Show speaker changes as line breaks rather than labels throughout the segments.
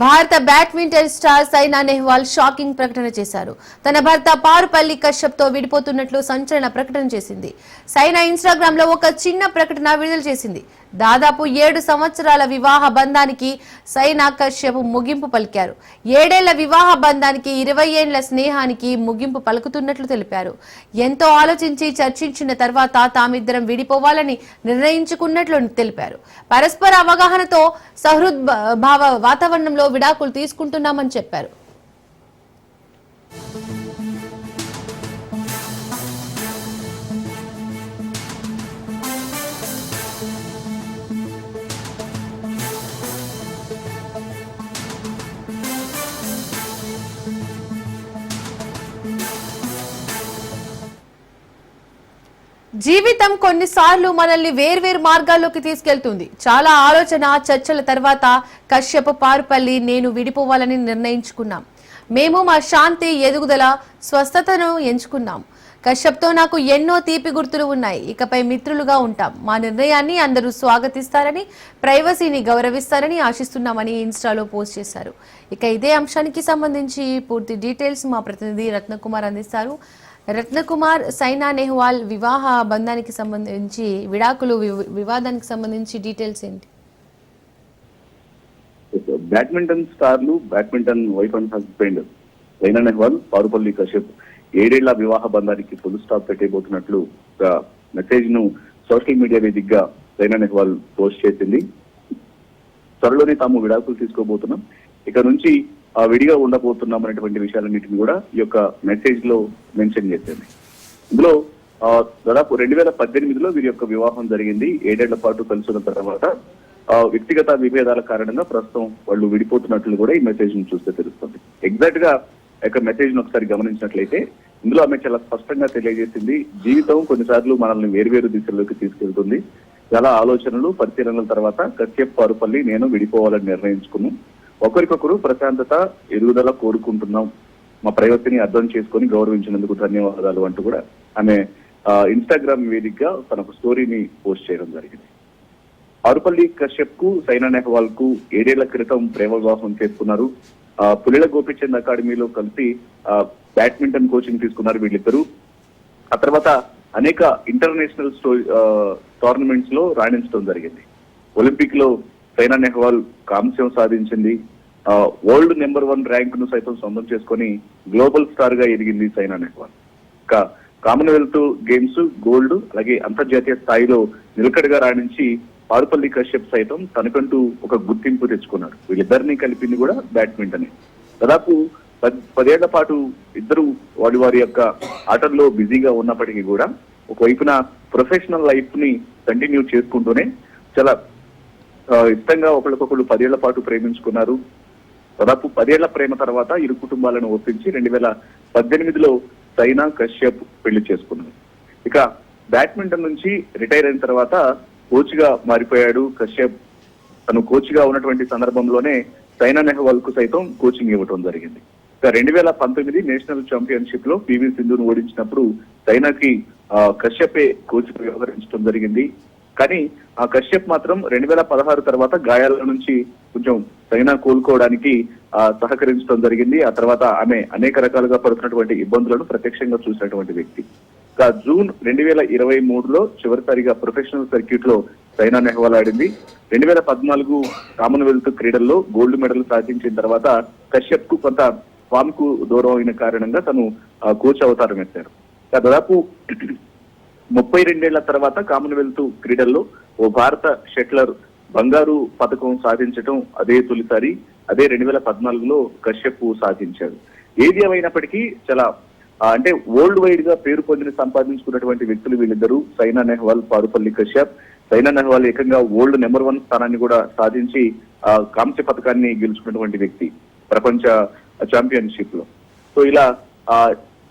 భారత badminton star Saina Nehwal shocking ప్రకటన చేశారు. తన భర్త పారుపల్లి కశ్యప్ తో విడిపోతున్నట్లు సంచలన ప్రకటన చేసింది. సైనా ఇన్స్టాగ్రామ్ లో ఒక చిన్న ప్రకటన విడుదల చేసింది. దాదాపు 7 సంవత్సరాల వివాహ బంధానికి సైనా కశ్యప్ ముగింపు పలికారు. 7 ఏళ్ల వివాహ బంధానికి 20 ఏళ్ల స్నేహానికి ముగింపు పలుకుతున్నట్లు తెలిపారు. ఎంతో ఆలోచించి చర్చించిన తర్వాత తామిద్దరం విడిపోవాలని నిర్ణయించుకున్నట్లు తెలిపారు. పరస్పర అవగాహనతో సహృద్భావ వాతావరణంలో విడాకులు తీసుకుంటున్నామని చెప్పారు. జీవితం కొన్నిసార్లు మనల్ని వేర్వేరు మార్గాల్లోకి తీసుకెళ్తుంది. చాలా ఆలోచన చర్చల తర్వాత కశ్యప్, పారుపల్లి, నేను విడిపోవాలని నిర్ణయించుకున్నాం. మేము మా శాంతి, ఎదుగుదల, స్వస్థతను ఎంచుకున్నాం. కశ్యప్తో నాకు ఎన్నో తీపి గుర్తులు ఉన్నాయి. ఇకపై మిత్రులుగా ఉంటాం. మా నిర్ణయాన్ని అందరూ స్వాగతిస్తారని, ప్రైవసీని గౌరవిస్తారని ఆశిస్తున్నామని ఇన్స్టాలో పోస్ట్ చేశారు. ఇక ఇదే అంశానికి సంబంధించి పూర్తి డీటెయిల్స్ మా ప్రతినిధి రత్నకుమార్ అందిస్తారు. రత్నకుమార్, సైనా నెహ్వాల్ వివాహ బంధానికి సంబంధించి విడాకులు వివాదానికి సంబంధించి డీటెయిల్స్ ఏంటి?
బ్యాడ్మింటన్ స్టార్లు, badminton wife and husband Saina Nehwal, Parupalli Kashyap 7 ఏళ్ల వివాహ బంధానికి ఫుల్ స్టాప్ పెట్టేయబోతున్నట్లు మెసేజ్ ను సోషల్ మీడియా వేదికగా సైనా నెహ్వాల్ పోస్ట్ చేసింది. త్వరలోనే తాము విడాకులు తీసుకోబోతున్నాం, ఇక నుంచి విడిగా ఉండబోతున్నాం అనేటువంటి విషయాలన్నింటినీ కూడా ఈ యొక్క మెసేజ్ లో మెన్షన్ చేసింది. ఇందులో దాదాపు 2018లో వీరి యొక్క వివాహం జరిగింది. 7 ఏళ్ల పాటు కలిసిన తర్వాత వ్యక్తిగత విభేదాల కారణంగా ప్రస్తుతం వాళ్ళు విడిపోతున్నట్లు కూడా ఈ మెసేజ్ ను చూస్తే తెలుస్తుంది. ఎగ్జాక్ట్ గా యొక్క మెసేజ్ ను ఒకసారి గమనించినట్లయితే ఇందులో ఆమె చాలా స్పష్టంగా తెలియజేసింది, జీవితం కొన్నిసార్లు మనల్ని వేర్వేరు దిశల్లోకి తీసుకెళ్తుంది. చాలా ఆలోచనలు, పరిశీలనల తర్వాత కశ్యప్, పారుపల్లి, నేను విడిపోవాలని నిర్ణయించుకున్నాం. ఒకరికొకరు ప్రశాంతత, ఎదుగుదల కోరుకుంటున్నాం. మా ప్రైవసీని అర్థం చేసుకుని గౌరవించినందుకు ధన్యవాదాలు అంటూ కూడా ఆమె ఇన్స్టాగ్రామ్ వేదికగా తన స్టోరీని పోస్ట్ చేయడం జరిగింది. పారుపల్లి కశ్యప్ కు, సైనా నెహ్వాల్ కు 7 ఏళ్ల క్రితం ప్రేమ వివాహం చేసుకున్నారు. పులిల గోపిచంద్ అకాడమీలో కలిసి బ్యాడ్మింటన్ కోచింగ్ తీసుకున్నారు వీళ్ళిద్దరూ. ఆ తర్వాత అనేక ఇంటర్నేషనల్ టోర్నమెంట్స్ లో రాణించడం జరిగింది. ఒలింపిక్ లో సైనా నెహ్వాల్ కాంస్యం సాధించింది. వరల్డ్ నెంబర్ 1 ర్యాంక్ ను సైతం సొంతం చేసుకుని గ్లోబల్ స్టార్ గా ఎదిగింది సైనా నెహ్వాల్. ఇంకా కామన్వెల్త్ గేమ్స్ గోల్డ్, అలాగే అంతర్జాతీయ స్థాయిలో నిలకడగా రాణించి పారుపల్లి కశ్యప్ సైతం తనకంటూ ఒక గుర్తింపు తెచ్చుకున్నారు. వీళ్ళిద్దరినీ కలిపింది కూడా బ్యాడ్మింటన్. దాదాపు 10 ఏళ్ల పాటు ఇద్దరు వారి యొక్క ఆటల్లో బిజీగా ఉన్నప్పటికీ కూడా ఒకవైపున ప్రొఫెషనల్ లైఫ్ ని కంటిన్యూ చేసుకుంటూనే చాలా ఇష్టంగా ఒకరికొకరు 10 ఏళ్ల పాటు ప్రేమించుకున్నారు. దాదాపు 10 ఏళ్ల ప్రేమ తర్వాత ఇరు కుటుంబాలను ఒప్పించి 2018లో సైనా కశ్యప్ పెళ్లి చేసుకున్నారు. ఇక బ్యాడ్మింటన్ నుంచి రిటైర్ అయిన తర్వాత కోచ్ గా మారిపోయాడు కశ్యప్. తను కోచ్ గా ఉన్నటువంటి సందర్భంలోనే సైనా నెహ్వాల్ కు సైతం కోచింగ్ ఇవ్వడం జరిగింది. ఇక 2019 నేషనల్ ఛాంపియన్షిప్ లో పివి సింధును ఓడించినప్పుడు సైనాకి కశ్యపే కోచ్ వ్యవహరించడం జరిగింది. కానీ ఆ కశ్యప్ మాత్రం 2016 తర్వాత గాయాల నుంచి కొంచెం సైనా కోలుకోవడానికి సహకరించడం జరిగింది. ఆ తర్వాత ఆమె అనేక రకాలుగా పడుతున్నటువంటి ఇబ్బందులను ప్రత్యక్షంగా చూసినటువంటి వ్యక్తి. జూన్ 2023లో చివరిసారిగా ప్రొఫెషనల్ సర్క్యూట్ లో సైనా నెహ్వాల్ ఆడింది. 2014 కామన్వెల్త్ క్రీడల్లో గోల్డ్ మెడల్ సాధించిన తర్వాత కశ్యప్ కు కొంత ఫామ్ కు దూరం అయిన కారణంగా తను కోచ్ అవతారం ఎత్తారు. దాదాపు 32 ఏళ్ల తర్వాత కామన్వెల్త్ క్రీడల్లో ఓ భారత షట్లర్ బంగారు పథకం సాధించడం అదే తొలిసారి. అదే 2014లో కశ్యప్ సాధించారు. ఏది ఏమైనప్పటికీ చాలా అంటే వరల్డ్ వైడ్ గా పేరు పొందిన సంపాదించుకున్నటువంటి వ్యక్తులు వీళ్ళిద్దరూ, సైనా నెహ్వాల్, పారుపల్లి కశ్యప్. సైనా నెహ్వాల్ ఏకంగా వరల్డ్ నెంబర్ 1 స్థానాన్ని కూడా సాధించి కాంస్య పథకాన్ని గెలుచుకున్నటువంటి వ్యక్తి ప్రపంచ ఛాంపియన్షిప్ లో. సో ఇలా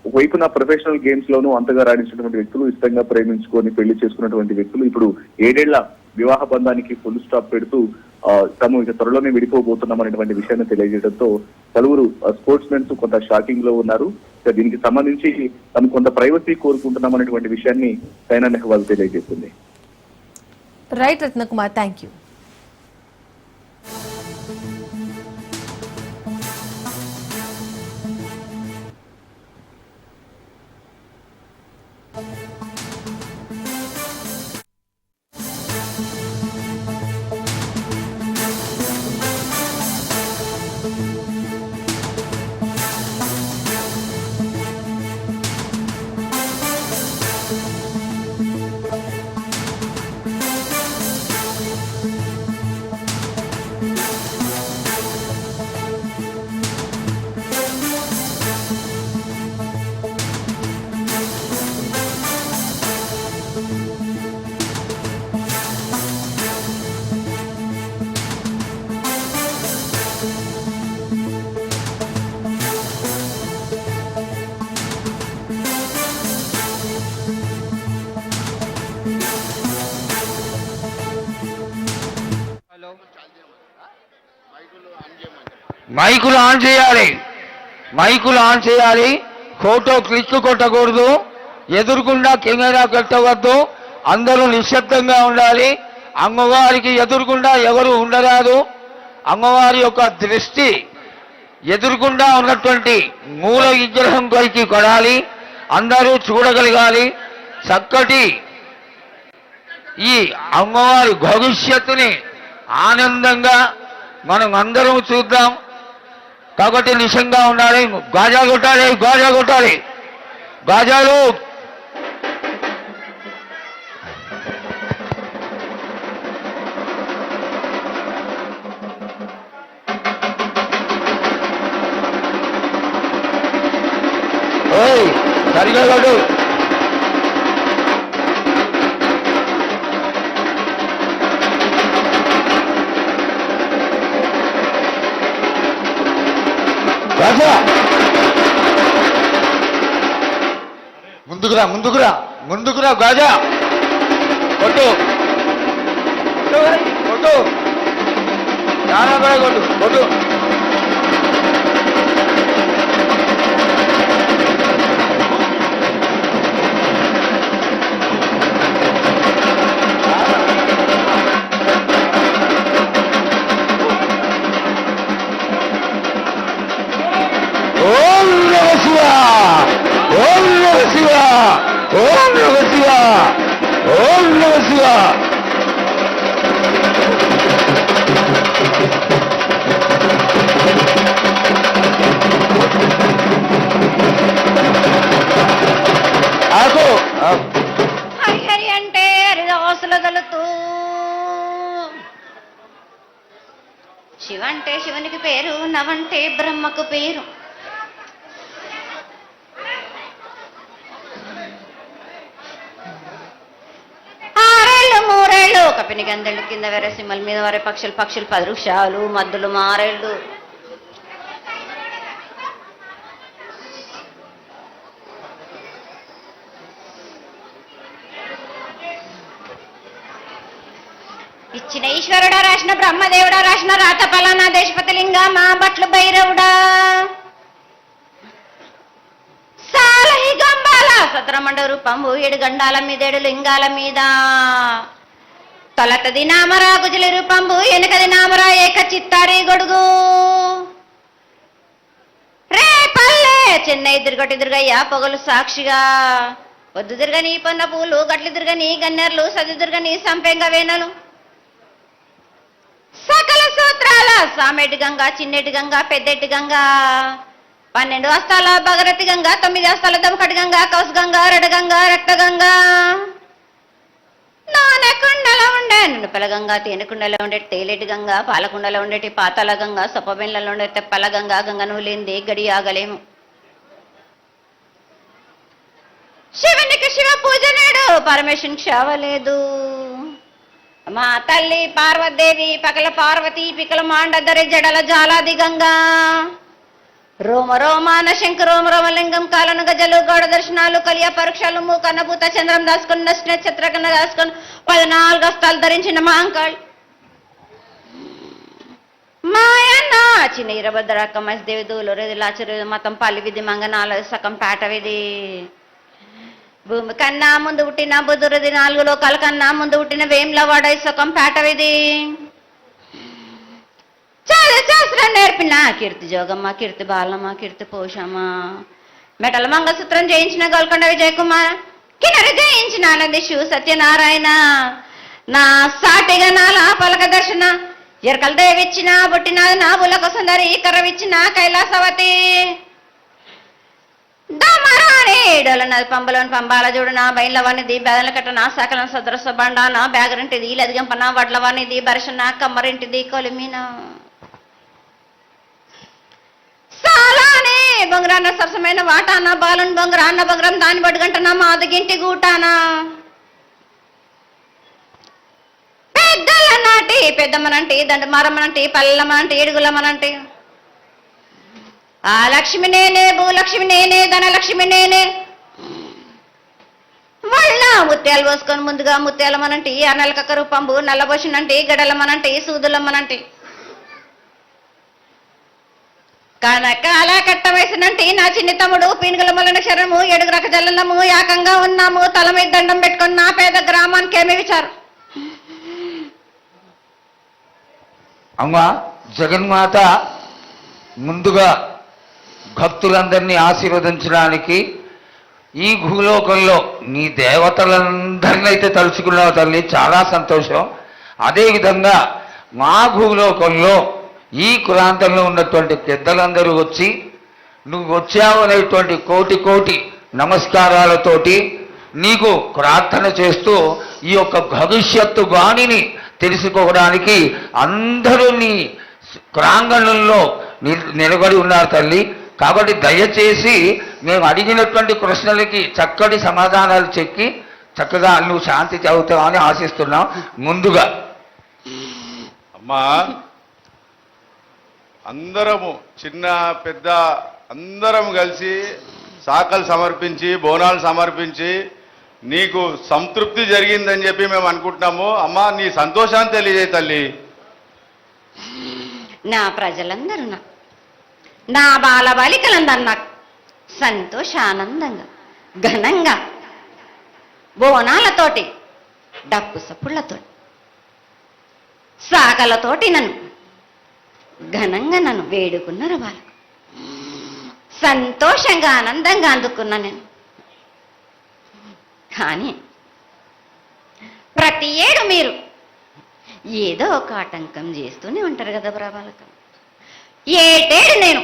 వైపున ప్రొఫెషనల్ గేమ్స్ లోనూ అంతగా రాణించినటువంటి వ్యక్తులు, ఇష్టంగా ప్రేమించుకొని పెళ్లి చేసుకున్నటువంటి వ్యక్తులు ఇప్పుడు 7 ఏళ్ల వివాహ బంధానికి ఫుల్ స్టాప్ పెడుతూ తాము ఇక త్వరలోనే విడిపోబోతున్నాం అనేటువంటి విషయాన్ని తెలియజేయడంతో పలువురు స్పోర్ట్స్ మెన్స్ కొంత షాకింగ్ లో ఉన్నారు. దీనికి సంబంధించి తాము కొంత ప్రైవసీ కోరుకుంటున్నాం అనేటువంటి విషయాన్ని సైనా నెహ్వాల్ తెలియజేస్తుంది.
Right Ratnakumar, thank you.
మైకులు ఆన్ చేయాలి, మైకులు ఆన్ చేయాలి. ఫోటో క్లిక్ కొట్టకూడదు, ఎదురుకుండా కెమెరా పెట్టవద్దు, అందరూ నిశ్శబ్దంగా ఉండాలి. అమ్మవారికి ఎదురుకుండా ఎవరు ఉండరాదు. అమ్మవారి యొక్క దృష్టి ఎదురుకుండా ఉన్నటువంటి మూల విగ్రహం పైకి కొడాలి, అందరూ చూడగలగాలి. చక్కటి ఈ అమ్మవారి భవిష్యత్తుని ఆనందంగా మనం అందరం చూద్దాం. కాబట్టి నిశంగా ఉండాలి. గాజా కొట్టాలి, గాజా కొట్టాలి, గాజాలు. ఓయ్ సరిగా కొట్టు. గాజా ముందుకురా, ముందుకురా, ముందుకురా. గాజా కొట్టు, కొట్టు, చాలా కూడా కొట్టు, కొట్టు. ఓం నమ శివ, ఓం నమ శివ, ఓం నమ శివ, ఓం నమ శివ. ఆకు
హరి హరి అంటే హరిదాసుల దళుతూ, శివ అంటే శివునికి పేరు, నవంటే బ్రహ్మకు పేరు. మూరేళ్ళు కపిని గందెళ్ళు కింద వెరసిమ్మల మీద వరే పక్షులు, పక్షులు 10 వృక్షాలు మద్దులు మారేళ్ళు. ఇచ్చిన ఈశ్వరుడా రాసిన బ్రహ్మదేవుడా రాసిన రాత పలానా దేశపతి లింగా మా బట్లు భైరవుడా సాలహి గంబాల సత్రమండ రూపంబు 7 గండాల మీద 7 లింగాల మీద తొలతది నామరా గుజలి రూపంబు వెనకది నామరా ఏక చిత్తారి గొడుగు రే పల్లె చెన్నై దుర్గటి దుర్గయ్య పొగలు సాక్షిగా వద్దు దుర్గని పొన్న పూలు గట్లు దుర్గని గన్నెర్లు సది దుర్గని సంపెంగ వేనలు సకల సూత్రాల సామెటి గంగా చిన్నెటి గంగా పెద్దెటి గంగా 12 హస్తాల భగరతి గంగా 9 హస్తాల దమకటి గంగా కౌసు గంగా రెడ గంగా రక్త గంగా నానకుండలో ఉండే నునుపల గంగా తేనెకుండలో ఉండే తేలేటి గంగా పాలకుండలో ఉండేటి పాతాల గంగా సొప్పబెండ్లలో ఉండే తెప్పల గంగా గంగ నువ్వు లేనిదే గడి ఆగలేము. శివునికి శివ పూజ నేడు పరమేశ్వరునికి శావలేదు. మా తల్లి పార్వతీదేవి పకల పార్వతి పికల మాండదరి జడల జాలాది గంగా రోమ రోమాన శంకు రోమ రోమలింగం కాలను గజలు గౌడ దర్శనాలు కలియ పరీక్షలు మూకన్నభూత చంద్రం దాసుకుని నక్షత్ర కన్నా దాసుకొని 14 హస్తాలు ధరించిన మాంకాళ్ మాయన్న చిన్న ఇరభద్రక్క మసిదేవి దూలూరేది లాచరు మతం పల్లి విధి మంగనాల సకం పేట విధి భూమి కన్నా ముందు పుట్టిన బుధురది 4 లోకాల కన్నా ముందు పుట్టిన వేమ్లవాడ సకం పేట విధి చాలా శాస్త్రం నేర్పిన కీర్తి జోగమ్మ కీర్తి బాలమ్మ కీర్తి పోషమ్మ మెటల మంగళసూత్రం జయించిన గోల్కొండ విజయ్ కుమార్ కిన్నరి జయించిన ఆనందిషు సత్యనారాయణ నా సాటిగా నాలా పలక దర్శన ఎరకల దేవిచ్చిన బుట్టిన నా బులక సుందరి కర్రవిచ్చిన కైలాసవతి దమరాణి డోలనది పంబలోని పంబాల చూడన బయలవనిది బెదల కట్టన సకలం సదరస బండాన బ్యాగరింటిది లదిగంపన వడ్లవనిది బర్షన కమ్మరింటిది కొలిమిన సాలానే బొంగరాన్న సరసమైన వాటాన బాలుని బొంగరాన్న బొంగరం దాని బడుగంటన మాదిగింటి గూటానా పెద్దల నాటి పెద్దమ్మనంటి దండమారమ్మనంటి పల్లెమ్మనంటి ఏడుగులమ్మనంటి ఆ లక్ష్మి నేనే భూలక్ష్మి నేనే ధనలక్ష్మి నేనే వాళ్ళ ముత్యాలు పోసుకొని ముందుగా ముత్యాలమ్మనంటి అన్నలకక్క రూపంబు నల్లబోసినంటి గడలమ్మనంటి సూదులమ్మనంటి కనకాల కట్ట వేసినంటి నా చిన్ని తమ్ముడు పీనుగల మొలన శరణము 7 రక జల్లము ఏకంగా ఉన్నాము తల మీద దండం పెట్టుకుని నా పేద గ్రామానికి ఏమి విచారం.
అమ్మా జగన్మాత ముందుగా భక్తులందరినీ ఆశీర్వదించడానికి ఈ భూలోకంలో నీ దేవతలందరినీ అయితే తలుచుకున్నావు తల్లి, చాలా సంతోషం. అదేవిధంగా మా భూలోకంలో ఈ కులాంతంలో ఉన్నటువంటి పెద్దలందరూ వచ్చి నువ్వు వచ్చావు అనేటువంటి కోటి కోటి నమస్కారాలతోటి నీకు ప్రార్థన చేస్తూ ఈ యొక్క భవిష్యత్తు వాణిని తెలుసుకోవడానికి అందరూ నీ ప్రాంగణంలో నిలబడి ఉన్నారు తల్లి. కాబట్టి దయచేసి మేము అడిగినటువంటి ప్రశ్నలకి చక్కటి సమాధానాలు చెక్కి చక్కగా నువ్వు శాంతి చదువుతావని ఆశిస్తున్నాం. ముందుగా
అమ్మా, అందరము చిన్న పెద్ద అందరం కలిసి శాఖలు సమర్పించి బోనాలు సమర్పించి నీకు సంతృప్తి జరిగిందని చెప్పి మేము అనుకుంటున్నాము. అమ్మా, నీ సంతోషాన్ని తెలియజేయ తల్లి.
నా ప్రజలందరూ నా బాలబాలికలందరూ నాకు సంతోషానందంగా ఘనంగా బోనాలతోటి డప్పు సప్పుళ్లతో శాఖలతోటి నన్ను ఘనంగా నన్ను వేడుకున్నారు. వాళ్ళు సంతోషంగా ఆనందంగా అందుకున్నా నేను. కానీ ప్రతి ఏడు మీరు ఏదో ఒక ఆటంకం చేస్తూనే ఉంటారు కదా బ్రాబాలకం. ఏటేడు నేను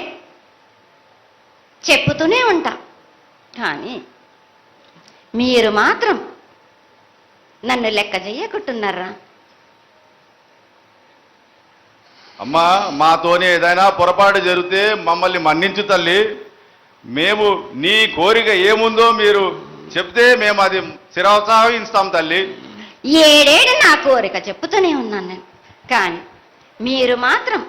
చెప్పుతూనే ఉంటా, కానీ మీరు మాత్రం నన్ను లెక్క చేయకుంటున్నారా?
అమ్మా, మాతోనే ఏదైనా పొరపాటు జరిగితే మమ్మల్ని మన్నించు తల్లి. మేము నీ కోరిక ఏముందో మీరు చెప్తే మేము అది శిరోత్సాహిస్తాం తల్లి.
ఏడేడు నా కోరిక చెప్పుతూనే ఉన్నాను నేను, కానీ మీరు మాత్రం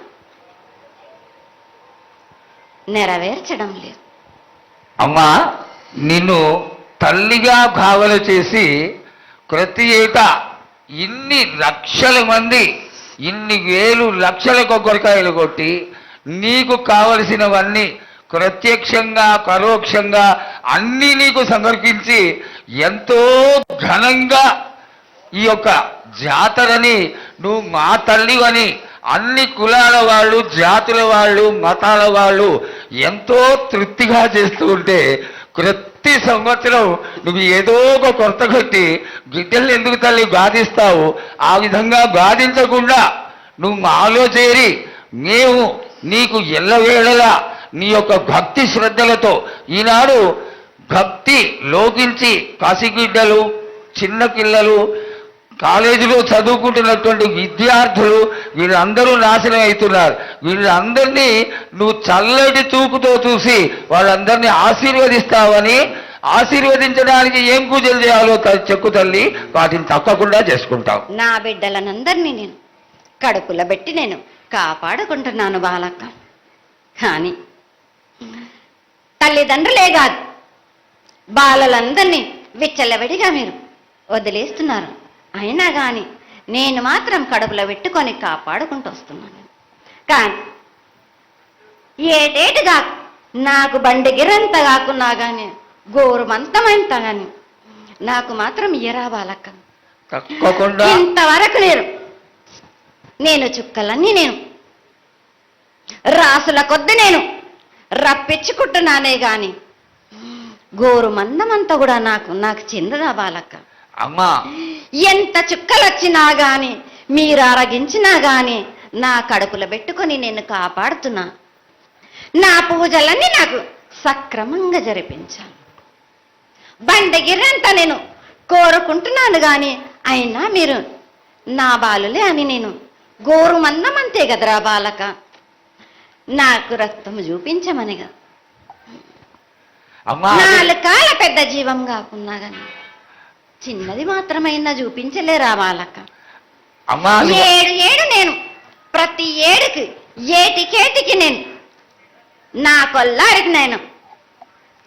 నెరవేర్చడం లేదు.
అమ్మా, నిన్ను తల్లిగా భావన చేసి ప్రతి ఏటా ఇన్ని లక్షల మంది ఇన్ని వేలు లక్షల కొబ్బరికాయలు కొట్టి నీకు కావలసినవన్నీ ప్రత్యక్షంగా పరోక్షంగా అన్నీ నీకు సమర్పించి ఎంతో ఘనంగా ఈ యొక్క జాతరని నువ్వు మా తల్లివని అన్ని కులాల వాళ్ళు, జాతుల వాళ్ళు, మతాల వాళ్ళు ఎంతో తృప్తిగా చేస్తూ ఉంటే ప్రతి సంవత్సరం నువ్వు ఏదో ఒక కొరత కొట్టి బిడ్డల్ని ఎందుకు తల్లి బాధిస్తావు? ఆ విధంగా బాధించకుండా నువ్వు మాలో చేరి మేము నీకు ఎల్లవేళలా నీ యొక్క భక్తి శ్రద్ధలతో ఈనాడు భక్తి లోకించి పసిగిడ్డలు, చిన్న పిల్లలు, కాలేజీలో చదువుకుంటున్నటువంటి విద్యార్థులు వీళ్ళందరూ నాశనం అవుతున్నారు. వీళ్ళందరినీ నువ్వు చల్లటి చూపుతో చూసి వాళ్ళందరినీ ఆశీర్వదిస్తావని, ఆశీర్వదించడానికి ఏం పూజలు చేయాలో చెక్కు తల్లి, వాటిని తప్పకుండా చేసుకుంటావు.
నా బిడ్డలనందరినీ నేను కడుపులో పెట్టి నేను కాపాడుకుంటున్నాను బాలక్క. కానీ తల్లిదండ్రులే కాదు బాలలందరినీ విచ్చలవిడిగా మీరు వదిలేస్తున్నారు. అయినా కానీ నేను మాత్రం కడుపులో పెట్టుకొని కాపాడుకుంటూ వస్తున్నాను. కానీ ఏటేటుగా నాకు బండి గిరంత కాకున్నా కానీ గోరుమంతమంత కానీ నాకు మాత్రం ఇయరా బాలక్క.
తప్పకుండా
ఇంతవరకు నేను చుక్కలన్నీ నేను రాసుల కొద్ది నేను రప్పించుకుంటున్నానే గాని గోరు మందమంతా కూడా నాకు చెందదా బాలక్క.
అమ్మా,
ఎంత చుక్కలు వచ్చినా గాని మీరు అరగించినా గాని నా కడుపులో పెట్టుకొని నేను కాపాడుతున్నా. నా పూజలన్నీ నాకు సక్రమంగా జరిపించాలి. బండగిరంతా నేను కోరుకుంటున్నాను గాని అయినా మీరు నా బాలులే అని నేను గోరు మందమంతే కదరా బాలక. నాకు రక్తం చూపించమనిగా
అమ్మా,
4 కాళ్ళ పెద్ద జీవం కాకున్నా గాని చిన్నది మాత్రమైనా చూపించలేరా బాలక.
అమ్మా,
ఏడు నేను ప్రతి ఏడుకి ఏటికేటికి నేను నా కొల్లారికి నేను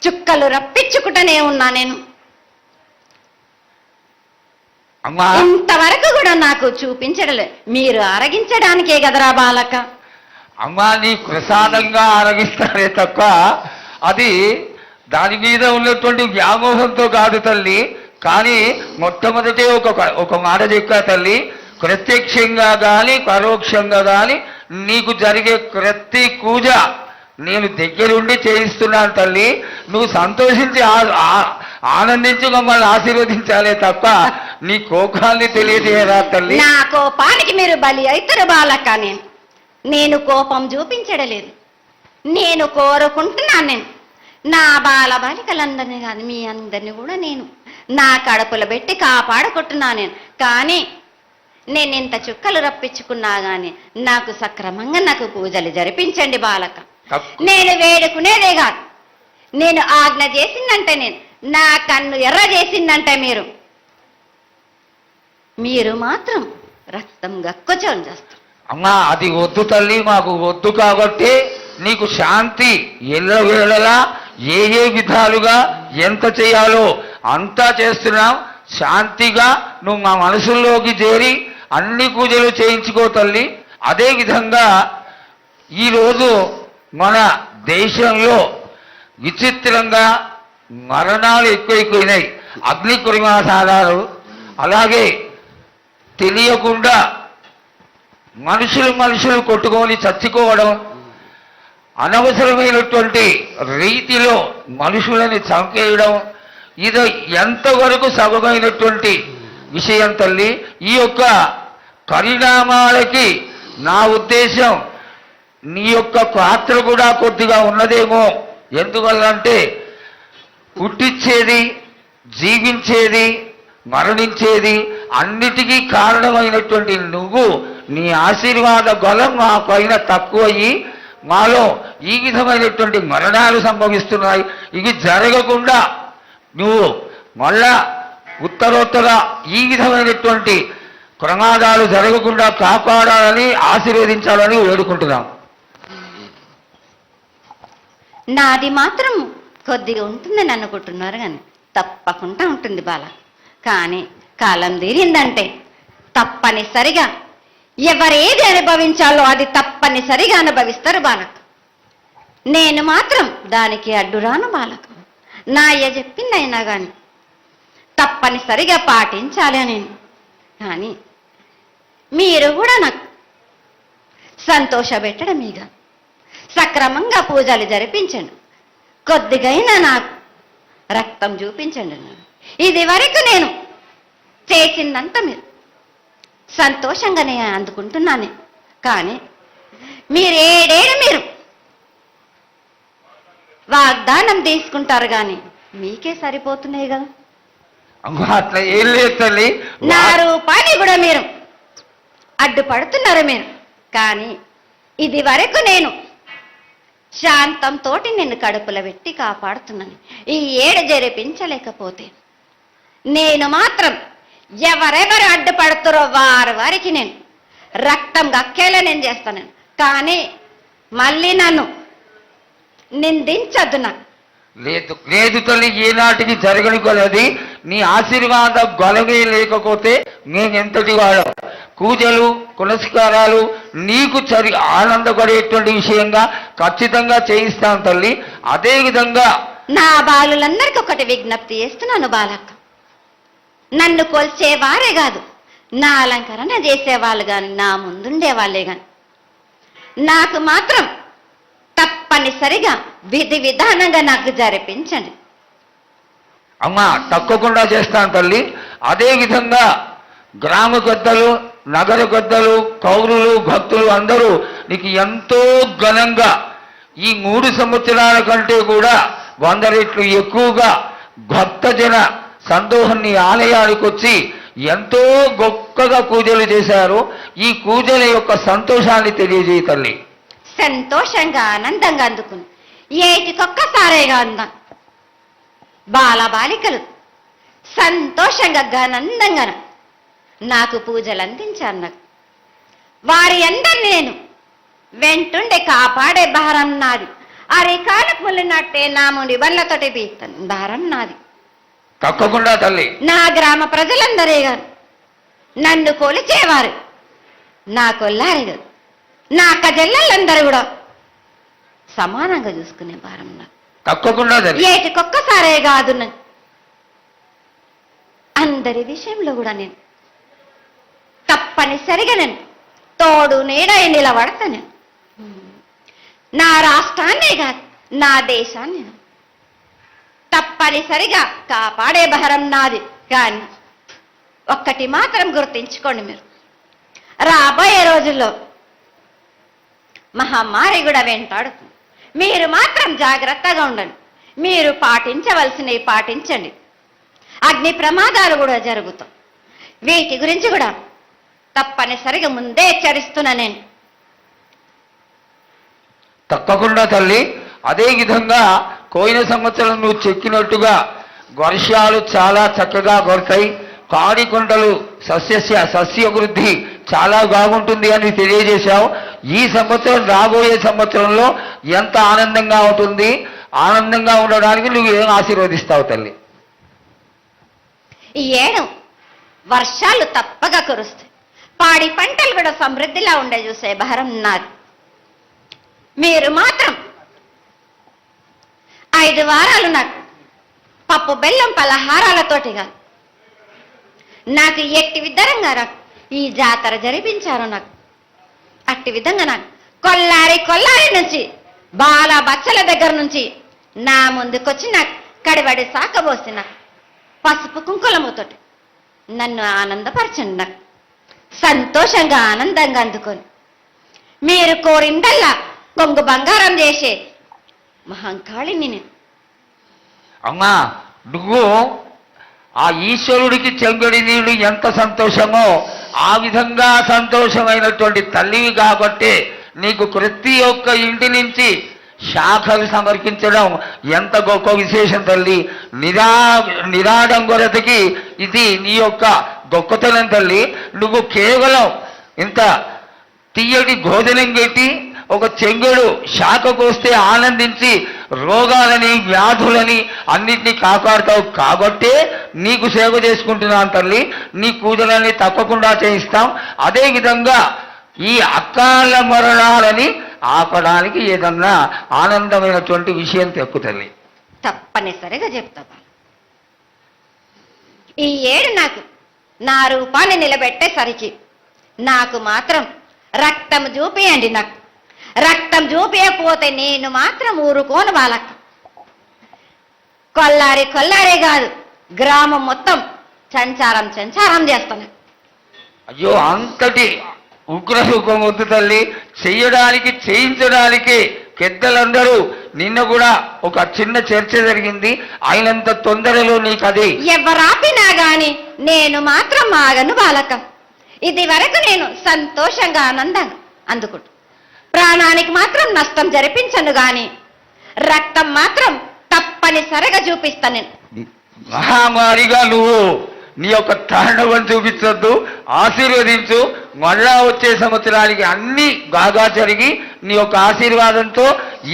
చుక్కలు రప్పించుకుంటూనే ఉన్నా. నేను
అమ్మా,
ఇంతవరకు కూడా నాకు చూపించడలే. మీరు అరగించడానికే కదరా బాలక.
అమ్మా నీ ప్రసాదంగా ఆరగిస్తారే తప్ప అది దాని మీద ఉన్నటువంటి వ్యామోహంతో కాదు తల్లి. కానీ మొట్టమొదటి ఒక మాట చెప్పా తల్లి, ప్రత్యక్షంగా కానీ పరోక్షంగా కానీ నీకు జరిగే ప్రతి పూజ నేను దగ్గరుండి చేయిస్తున్నాను తల్లి. నువ్వు సంతోషించి ఆనందించి మమ్మల్ని ఆశీర్వదించాలే తప్ప నీ కోపాన్ని తెలియజేయరా తల్లి.
నా కోపానికి మీరు బలి అవుతారు బాలక్క. నేను కోపం చూపించడలేదు, నేను కోరుకుంటున్నాను. నా బాల బాలికలందరినీ కాదు మీ అందరినీ కూడా నేను నా కడుపులో పెట్టి కాపాడుకుంటున్నాను. కానీ నేను ఇంత చుక్కలు రప్పించుకున్నా కానీ నాకు సక్రమంగా నాకు పూజలు జరిపించండి బాలక. నేను వేడుకునేదే కాదు, నేను ఆజ్ఞ చేసిందంటే నా కన్ను ఎర్ర చేసిందంటే మీరు మాత్రం రక్తం గక్కుచోని చేస్తారు.
అమ్మా అది వద్దు తల్లి, మాకు వద్దు. కాబట్టి నీకు శాంతి ఎల్లవేళలా ఏ విధాలుగా ఎంత చేయాలో అంతా చేస్తున్నాం. శాంతిగా నువ్వు మా మనసుల్లోకి చేరి అన్ని పూజలు చేయించుకో తల్లి. అదేవిధంగా ఈరోజు మన దేశంలో విచిత్రంగా మరణాలు ఎక్కువైపోయినాయి. అగ్ని కురిమాసాలు, అలాగే తెలియకుండా మనుషులు కొట్టుకొని చచ్చిపోవడం, అనవసరమైనటువంటి రీతిలో మనుషులని చంపేయడం, ఇది ఎంతవరకు సబమైనటువంటి విషయం తల్లి. ఈ యొక్క పరిణామాలకి నా ఉద్దేశం నీ యొక్క పాత్ర కూడా కొద్దిగా ఉన్నదేమో. ఎందువల్లంటే పుట్టించేది, జీవించేది, మరణించేది అన్నిటికీ కారణమైనటువంటి నువ్వు, నీ ఆశీర్వాద బలం మా పైన తక్కువయ్యి మాలో ఈ విధమైనటువంటి మరణాలు సంభవిస్తున్నాయి. ఇవి జరగకుండా నువ్వు మళ్ళా ఉత్తరోత్తర ఈ విధమైనటువంటి ప్రమాదాలు జరగకుండా కాపాడాలని ఆశీర్వదించాలని వేడుకుంటున్నాం.
నాది మాత్రం కొద్దిగా ఉంటుందని అనుకుంటున్నారు కానీ తప్పకుండా ఉంటుంది బాల. కానీ కాలం తీరిందంటే తప్పనిసరిగా ఎవరేది అనుభవించాలో అది తప్పనిసరిగా అనుభవిస్తారు బాలక. నేను మాత్రం దానికి అడ్డురాను బాలక. నా అయ్య చెప్పిందైనా కానీ తప్పనిసరిగా పాటించాలి అని. కానీ మీరు కూడా నాకు సంతోషపెట్టడమేగా, సక్రమంగా పూజలు జరిపించండి, కొద్దిగైనా నాకు రక్తం చూపించండి. ఇది వరకు నేను చేసిందంతా మీరు సంతోషంగానే అందుకుంటున్నాను. కానీ మీరు వాగ్దానం తీసుకుంటారు కానీ మీకే సరిపోతున్నాయి కదా.
అట్లా ఏం లేదు తల్లి.
నా రూపాన్ని కూడా మీరు అడ్డుపడుతున్నారు మీరు. కానీ ఇది వరకు నేను శాంతంతో నిన్ను కడుపులో పెట్టి కాపాడుతున్నాను. ఈ ఏడు జరిపించలేకపోతే నేను మాత్రం ఎవరెవరు అడ్డుపడుతారో వారికి నేను రక్తం గక్కేలా నేను చేస్తాను. కానీ మళ్ళీ నన్ను నిందించద్దు. నాకు
లేదు లేదు తల్లి, ఏనాటికి జరగని కొలది నీ ఆశీర్వాద గొలవే లేకపోతే నేనెంతటి వాడు. పూజలు పునస్కారాలు నీకు ఆనందపడేటువంటి విషయంగా ఖచ్చితంగా చేయిస్తాను తల్లి. అదేవిధంగా
నా బాలులందరికీ ఒకటి విజ్ఞప్తి చేస్తున్నాను బాలక్క. నన్ను కొల్చేవారే కాదు, నా అలంకరణ చేసేవాళ్ళు కానీ నా ముందుండే వాళ్ళే కానీ నాకు మాత్రం తప్పనిసరిగా విధి విధానంగా నాకు జరిపించండి.
అమ్మా తప్పకుండా చేస్తాను తల్లి. అదేవిధంగా గ్రామ పెద్దలు, నగర పెద్దలు, కౌరులు, భక్తులు అందరూ నీకు ఎంతో ఘనంగా ఈ 3 సంవత్సరాల కంటే కూడా 100 రెట్లు ఎక్కువగా భక్తజన సందోహాన్ని ఆలయానికి వచ్చి ఎంతో గొప్పగా పూజలు చేశారు. ఈ పూజల యొక్క సంతోషాన్ని తెలియజేయ తల్లి.
సంతోషంగా ఆనందంగా అందుకుని ఏటికొక్కసారేగా అందాం. బాలబాలికలు సంతోషంగా ఆనందంగా నాకు పూజలు అందించారు. నాకు వారి అందరినీ నేను వెంటుండే కాపాడే భారం నాది. అరికాలకు ముళ్ళినట్టే నా ముడి బండ్లతోటి బీస్తాను భారం నాది.
తప్పకుండా తల్లి.
నా గ్రామ ప్రజలందరే గారు నన్ను కొలిచేవారు, నా కొల్లారి గారు నా కజల్లలందరూ కూడా సమానంగా చూసుకునే భారం నాకు.
తప్పకుండా తల్లి.
ఏటికొక్కసారే కాదు నాకు, అందరి విషయంలో కూడా నేను తప్పనిసరిగా నేను తోడు నీడై నిలబడతాను. నా రాష్ట్రాన్నే కాదు, నా దేశాన్ని తప్పనిసరిగా కాపాడే భారం నాది. కానీ ఒక్కటి మాత్రం గుర్తించుకోండి, మీరు రాబోయే రోజుల్లో మహమ్మారి కూడా వెంటాడుతుంది. మీరు మాత్రం జాగ్రత్తగా ఉండండి. మీరు పాటించవలసినవి పాటించండి. అగ్ని ప్రమాదాలు కూడా జరుగుతాయి. వీటి గురించి కూడా తప్పనిసరిగా ముందే హెచ్చరిస్తున్నా నేను.
తప్పకుండా తల్లి. అదే విధంగా పోయిన సంవత్సరం నువ్వు చెక్కినట్టుగా వర్షాలు చాలా చక్కగా కొడతాయి. కాడికొండలు సస్యవృద్ధి చాలా బాగుంటుంది అని తెలియజేశావు. ఈ సంవత్సరం రాబోయే సంవత్సరంలో ఎంత ఆనందంగా ఉంటుంది, ఆనందంగా ఉండడానికి నువ్వు ఏం ఆశీర్వదిస్తావు తల్లి?
ఈ ఏడు వర్షాలు తప్పగా కురుస్తాయి. పాడి పంటలు కూడా సమృద్ధిలా ఉండే చూసే భారం నాది. మీరు మాత్రం 5 వారాలు నాకు పప్పు బెల్లం పలహారాలతోటి కాదు, నాకు ఎట్టి విధంగా నాకు ఈ జాతర జరిపించారు. నాకు అట్టి విధంగా నాకు కొల్లారి నుంచి బాల బచ్చల దగ్గర నుంచి నా ముందుకొచ్చి నాకు కడిబడి సాకబోసి నాకు పసుపు కుంకులముతోటి నన్ను ఆనందపరచండి. నాకు సంతోషంగా ఆనందంగా అందుకొని మీరు కోరిందల్లా కొంగు బంగారం చేసే మహంకాళిని నేను.
అమ్మా, నువ్వు ఆ ఈశ్వరుడికి చెంగడి నీళ్ళు ఎంత సంతోషమో ఆ విధంగా సంతోషమైనటువంటి తల్లివి కాబట్టి నీకు ప్రతి ఒక్క ఇంటి నుంచి శాఖలు సమర్పించడం ఎంత గొప్ప విశేషం తల్లి. నిరాడంబరతకి ఇది నీ యొక్క గొప్పతనం తల్లి. నువ్వు కేవలం ఇంత తీయటి భోజనం పెట్టి ఒక చెంగుడు శాఖకు వస్తే ఆనందించి రోగాలని వ్యాధులని అన్నిటినీ కాపాడుతావు కాబట్టే నీకు సేవ చేసుకుంటున్నాను తల్లి. నీ పూజలన్నీ తప్పకుండా చేయిస్తాం. అదేవిధంగా ఈ అకాల మరణాలని ఆపడానికి ఏదన్నా ఆనందమైనటువంటి విషయం తెక్కు తల్లి.
తప్పనిసరిగా చెప్తా. ఈ ఏడు నాకు నా రూపాన్ని నిలబెట్టేసరికి నాకు మాత్రం రక్తం చూపియండి. నాకు రక్తం చూపించకపోతే నేను మాత్రం ఊరుకోను. వాళ్ళకి కొల్లారే కాదు, గ్రామం మొత్తం సంచారం చేస్తాను.
అయ్యో, అంతటి ఉగ్రసుఖం వద్దు తల్లి. చెయ్యడానికి చేయించడానికి పెద్దలందరూ నిన్న కూడా ఒక చిన్న చర్చ జరిగింది. అయినంత తొందరలో నీకు అది
ఎవరాపినా గాని నేను మాత్రం ఆగను బాలక. ఇది వరకు నేను సంతోషంగా ఆనందంగా అందుకుంటా. ప్రాణానికి మాత్రం నష్టం జరిపించను గాని రక్తం మాత్రం తప్పనిసరిగా చూపిస్తాను నేను.
మహామారిగా నువ్వు నీ యొక్క తాండవం చూపించొద్దు, ఆశీర్వదించు. మళ్ళా వచ్చే సంవత్సరానికి అన్ని బాగా జరిగి నీ యొక్క ఆశీర్వాదంతో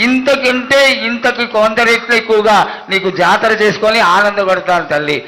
ఇంతకి కొంత రెట్లు ఎక్కువగా నీకు జాతర చేసుకొని ఆనందపడతాను తల్లి.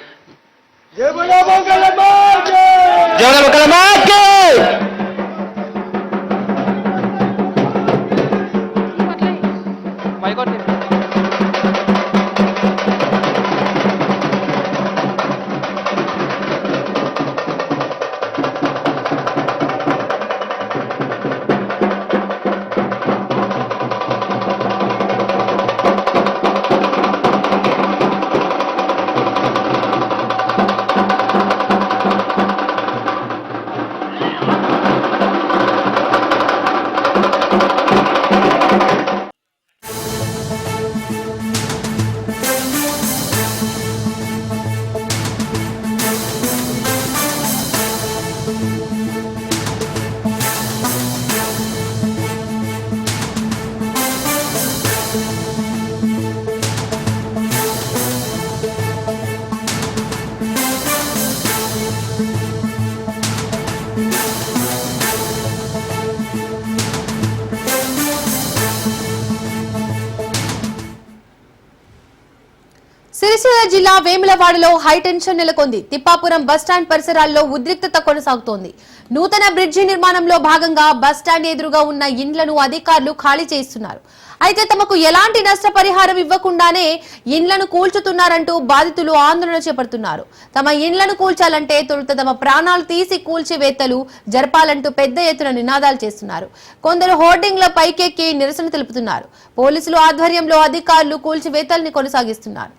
సిరిసిల్ల జిల్లా వేములవాడలో హైటెన్షన్ నెలకొంది. తిప్పాపురం బస్టాండ్ పరిసరాల్లో ఉద్రిక్తత కొనసాగుతోంది. నూతన బ్రిడ్జి నిర్మాణంలో భాగంగా బస్టాండ్ ఎదురుగా ఉన్న ఇండ్లను అధికారులు ఖాళీ చేస్తున్నారు. అయితే తమకు ఎలాంటి నష్టపరిహారం ఇవ్వకుండానే ఇండ్లను కూల్చుతున్నారంటూ బాధితులు ఆందోళన చేపడుతున్నారు. తమ ఇండ్లను కూల్చాలంటే తొలుత తమ ప్రాణాలు తీసి కూల్చివేత్తలు జరపాలంటూ పెద్ద ఎత్తున నినాదాలు చేస్తున్నారు. కొందరు హోర్డింగ్ల పైకెక్కి నిరసన తెలుపుతున్నారు. పోలీసులు ఆధ్వర్యంలో అధికారులు కూల్చివేతల్ని కొనసాగిస్తున్నారు.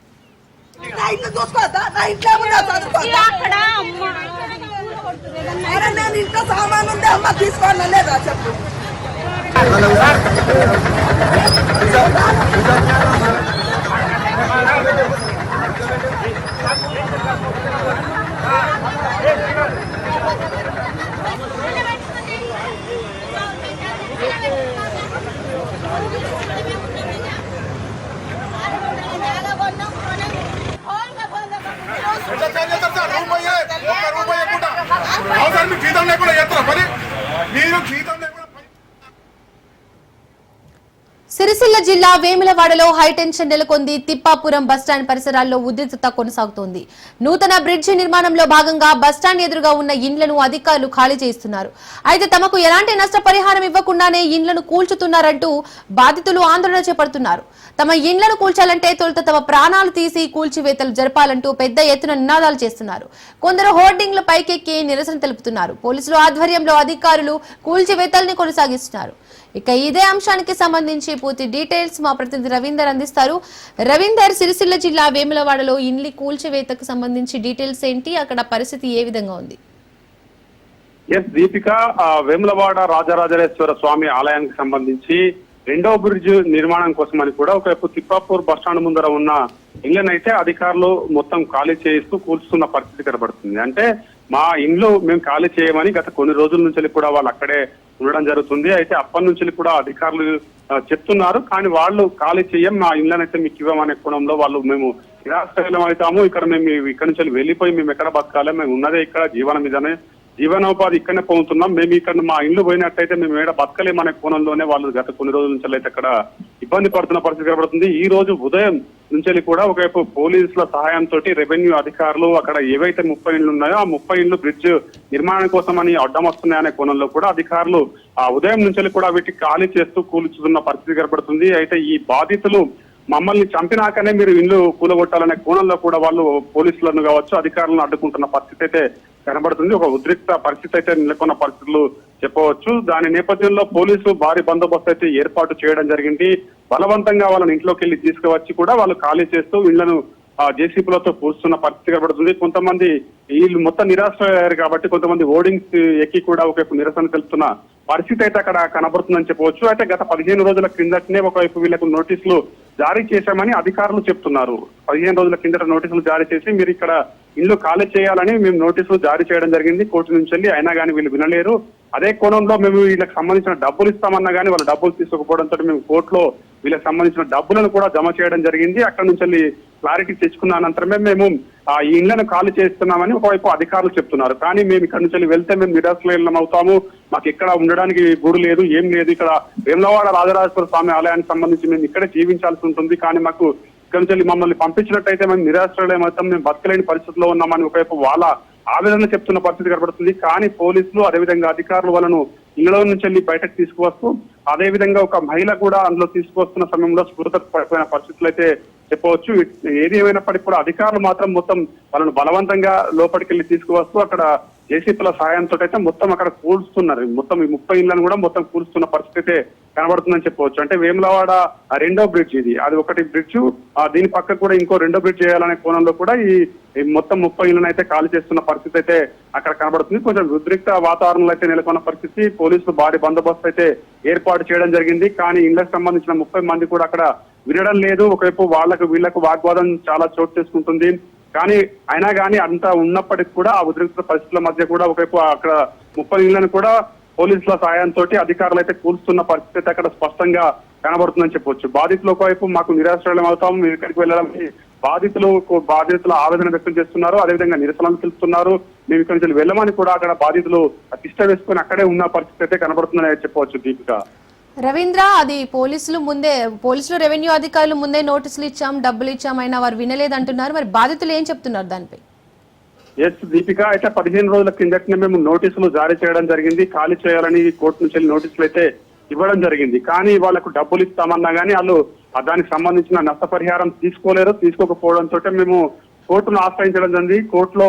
సిరిసిల్ల జిల్లా వేములవాడలో హైటెన్షన్ నెలకొంది. తిప్పాపురం బస్టాండ్ పరిసరాల్లో ఉద్రిక్తత కొనసాగుతోంది. నూతన బ్రిడ్జి నిర్మాణంలో భాగంగా బస్టాండ్ ఎదురుగా ఉన్న ఇండ్లను అధికారులు ఖాళీ చేస్తున్నారు. అయితే తమకు ఎలాంటి నష్టపరిహారం ఇవ్వకుండానే ఇండ్లను కూల్చుతున్నారంటూ బాధితులు ఆందోళన చేపడుతున్నారు. తమ ఇండ్లను కూల్చాలంటే తొలుత తమ ప్రాణాలు తీసి కూల్చివేతలు జరపాలంటూ పెద్ద ఎత్తున నినాదాలు చేస్తున్నారు. కొందరు హోర్డింగ్ల పైకెక్కి నిరసన తెలుపుతున్నారు. పోలీసులు ఆధ్వర్యంలో అధికారులు కూల్చివేతల్ని కొనసాగిస్తున్నారు. ఇక ఇదే అంశానికి సంబంధించి పూర్తి డీటెయిల్స్ మా ప్రతినిధి రవీందర్ అందిస్తారు. రవీందర్, సిరిసిల్ల జిల్లా వేములవాడలో ఇండ్ల కూల్చివేతకు సంబంధించి డీటెయిల్స్ ఏంటి, అక్కడ పరిస్థితి ఏ విధంగా ఉంది?
దీపిక, వేములవాడ రాజరాజేశ్వర స్వామి ఆలయానికి సంబంధించి రెండవ బ్రిడ్జ్ నిర్మాణం కోసమని కూడా ఒకవైపు తిప్పాపూర్ బస్టాండ్ ముందర ఉన్న ఇళ్లనైతే అధికారులు మొత్తం ఖాళీ చేయిస్తూ కూల్చుతున్న పరిస్థితి కనబడుతుంది. అంటే మా ఇండ్లు మేము ఖాళీ చేయమని గత కొన్ని రోజుల నుంచి కూడా వాళ్ళు అక్కడే ఉండడం జరుగుతుంది. అయితే అప్పటి నుంచి కూడా అధికారులు చెప్తున్నారు, కానీ వాళ్ళు ఖాళీ చేయం, మా ఇళ్లనైతే మీకు ఇవ్వమనే కోణంలో వాళ్ళు మేము నిరాశ్రయం అవుతాము, ఇక్కడ మేము ఇక్కడ నుంచి వెళ్ళిపోయి మేము ఎక్కడ బతకాలి, మేము ఉన్నదే ఇక్కడ జీవనం మీదనే జీవనోపాధి ఇక్కడనే పొందుతున్నాం, మేము ఇక్కడ మా ఇల్లు పోయినట్టయితే మేము ఏడ బతకలేమనే కోణంలోనే వాళ్ళు గత కొన్ని రోజుల నుంచి అయితే అక్కడ ఇబ్బంది పడుతున్న పరిస్థితి కనబడుతుంది. ఈ రోజు ఉదయం నుంచి కూడా ఒకవైపు పోలీసుల సహాయంతో రెవెన్యూ అధికారులు అక్కడ ఏవైతే 30 ఇండ్లు ఉన్నాయో ఆ 30 ఇండ్లు బ్రిడ్జ్ నిర్మాణం కోసం అని అడ్డం వస్తున్నాయనే కోణంలో కూడా అధికారులు ఆ ఉదయం నుంచి కూడా వీటికి ఖాళీ చేస్తూ కూల్చుతున్న పరిస్థితి కనబడుతుంది. అయితే ఈ బాధితులు మమ్మల్ని చంపినాకనే మీరు ఇల్లు కూలగొట్టాలనే కోణంలో కూడా వాళ్ళు పోలీసులను కావచ్చు అధికారులను అడ్డుకుంటున్న పరిస్థితి అయితే కనబడుతుంది. ఒక ఉద్రిక్త పరిస్థితి అయితే నెలకొన్న పరిస్థితులు చెప్పవచ్చు. దాని నేపథ్యంలో పోలీసులు భారీ బందోబస్తు అయితే ఏర్పాటు చేయడం జరిగింది. బలవంతంగా వాళ్ళని ఇంట్లోకి వెళ్ళి తీసుకువచ్చి కూడా వాళ్ళు ఖాళీ చేస్తూ ఇళ్లను జేసీపీలతో కూర్చున్న పరిస్థితి కనబడుతుంది. కొంతమంది వీళ్ళు మొత్తం నిరాశ్రయ్యారు కాబట్టి కొంతమంది హోర్డింగ్స్ ఎక్కి కూడా ఒకవైపు నిరసన తెలుపుతున్న పరిస్థితి అయితే అక్కడ కనబడుతుందని చెప్పవచ్చు. అయితే గత 15 రోజుల క్రిందటనే ఒకవైపు వీళ్ళకు నోటీసులు జారీ చేశామని అధికారులు చెప్తున్నారు. 15 రోజుల కిందట నోటీసులు జారీ చేసి మీరు ఇక్కడ ఇల్లు ఖాళీ చేయాలని మేము నోటీసులు జారీ చేయడం జరిగింది కోర్టు నుంచి వెళ్ళి, అయినా కానీ వీళ్ళు వినలేరు. అదే కోణంలో మేము వీళ్ళకి సంబంధించిన డబ్బులు ఇస్తామన్నా కానీ వాళ్ళు డబ్బులు తీసుకోకపోవడంతో మేము కోర్టులో వీళ్ళకి సంబంధించిన డబ్బులను కూడా జమ చేయడం జరిగింది. అక్కడ నుంచి వెళ్ళి క్లారిటీ తెచ్చుకున్న అనంతరమే మేము ఈ ఇళ్లను ఖాళీ చేస్తున్నామని ఒకవైపు అధికారులు చెప్తున్నారు. కానీ మేము ఇక్కడ నుంచి వెళ్తే మేము నిరాశ్రయం అవుతాము, మాకు ఇక్కడ ఉండడానికి గూడు లేదు, ఏం లేదు, ఇక్కడ వేములవాడ రాజరాజేశ్వర స్వామి ఆలయానికి సంబంధించి మేము ఇక్కడే జీవించాల్సి ఉంటుంది, కానీ మాకు ఇక్కడ నుంచి మమ్మల్ని పంపించినట్టయితే మేము నిరాశ్రయం అవుతాం, మేము బతకలేని పరిస్థితిలో ఉన్నామని ఒకవైపు వాళ్ళ ఆవేదన చెప్తున్న పరిస్థితి కనబడుతుంది. కానీ పోలీసులు అదేవిధంగా అధికారులు వాళ్ళను ఇళ్లలో నుంచి వెళ్ళి బయటకు తీసుకువస్తూ అదేవిధంగా ఒక మహిళ కూడా అందులో తీసుకువస్తున్న సమయంలో స్ఫూర్తకు పడిపోయిన పరిస్థితులు అయితే చెప్పవచ్చు. ఏది ఏమైనప్పటికీ కూడా అధికారులు మాత్రం మొత్తం వాళ్ళను బలవంతంగా లోపలికి వెళ్ళి తీసుకువస్తూ అక్కడ జేసీపీల సహాయంతో అయితే మొత్తం అక్కడ కూల్స్తున్నారు. మొత్తం ఈ 30 ఇళ్లను కూడా మొత్తం కూల్స్తున్న పరిస్థితి అయితే కనబడుతుందని చెప్పవచ్చు. అంటే వేములవాడ రెండో బ్రిడ్జ్ ఇది, అది ఒకటి బ్రిడ్జ్, దీని పక్కకు కూడా ఇంకో రెండో బ్రిడ్జ్ చేయాలనే కోణంలో కూడా ఈ మొత్తం 30 ఇళ్లను అయితే ఖాళీ చేస్తున్న పరిస్థితి అయితే అక్కడ కనబడుతుంది. కొంచెం ఉద్రిక్త వాతావరణంలో అయితే నెలకొన్న పరిస్థితి. పోలీసులు భారీ బందోబస్తు అయితే ఏర్పాటు చేయడం జరిగింది. కానీ ఇళ్లకు సంబంధించిన 30 మంది కూడా అక్కడ వినడం లేదు. ఒకవైపు వాళ్ళకు వీళ్లకు వాగ్వాదం చాలా చోటు చేసుకుంటుంది. కానీ అయినా కానీ అంత ఉన్నప్పటికీ కూడా ఆ ఉద్రిక్త పరిస్థితుల మధ్య కూడా ఒకవైపు అక్కడ 30 ఇళ్లను కూడా పోలీసుల సాయంతో అధికారులు అయితే కూల్చుతున్న పరిస్థితి అక్కడ స్పష్టంగా కనబడుతుందని చెప్పొచ్చు. బాధితులు ఒకవైపు మాకు నిరాశ్రయం అవుతాం, మీరు ఇక్కడికి వెళ్ళాలని బాధితుల ఆవేదన వ్యక్తం చేస్తున్నారు, అదేవిధంగా నిరసనలు తెలుపుతున్నారు. మేము ఇక్కడి నుంచి వెళ్ళమని కూడా అక్కడ బాధితులు తిష్ట వేసుకుని అక్కడే ఉన్న పరిస్థితి అయితే కనబడుతుందని చెప్పవచ్చు. దీపిక,
రవీంద్ర, అది పోలీసులు రెవెన్యూ అధికారులు ముందే నోటీసులు ఇచ్చాం, డబ్బులు ఇచ్చాం, అయినా వారు వినలేదంటున్నారు. మరి బాధితులు ఏం చెప్తున్నారు దానిపై?
ఎస్ దీపిక, అయితే 15 రోజుల కిందటనే మేము నోటీసులు జారీ చేయడం జరిగింది. ఖాళీ చేయాలని కోర్టు నుంచి నోటీసులు అయితే ఇవ్వడం జరిగింది. కానీ వాళ్ళకు డబ్బులు ఇస్తామన్నా గానీ వాళ్ళు దానికి సంబంధించిన నష్టపరిహారం తీసుకోకపోవడంతో మేము కోర్టును ఆశ్రయించడం జరిగింది. కోర్టులో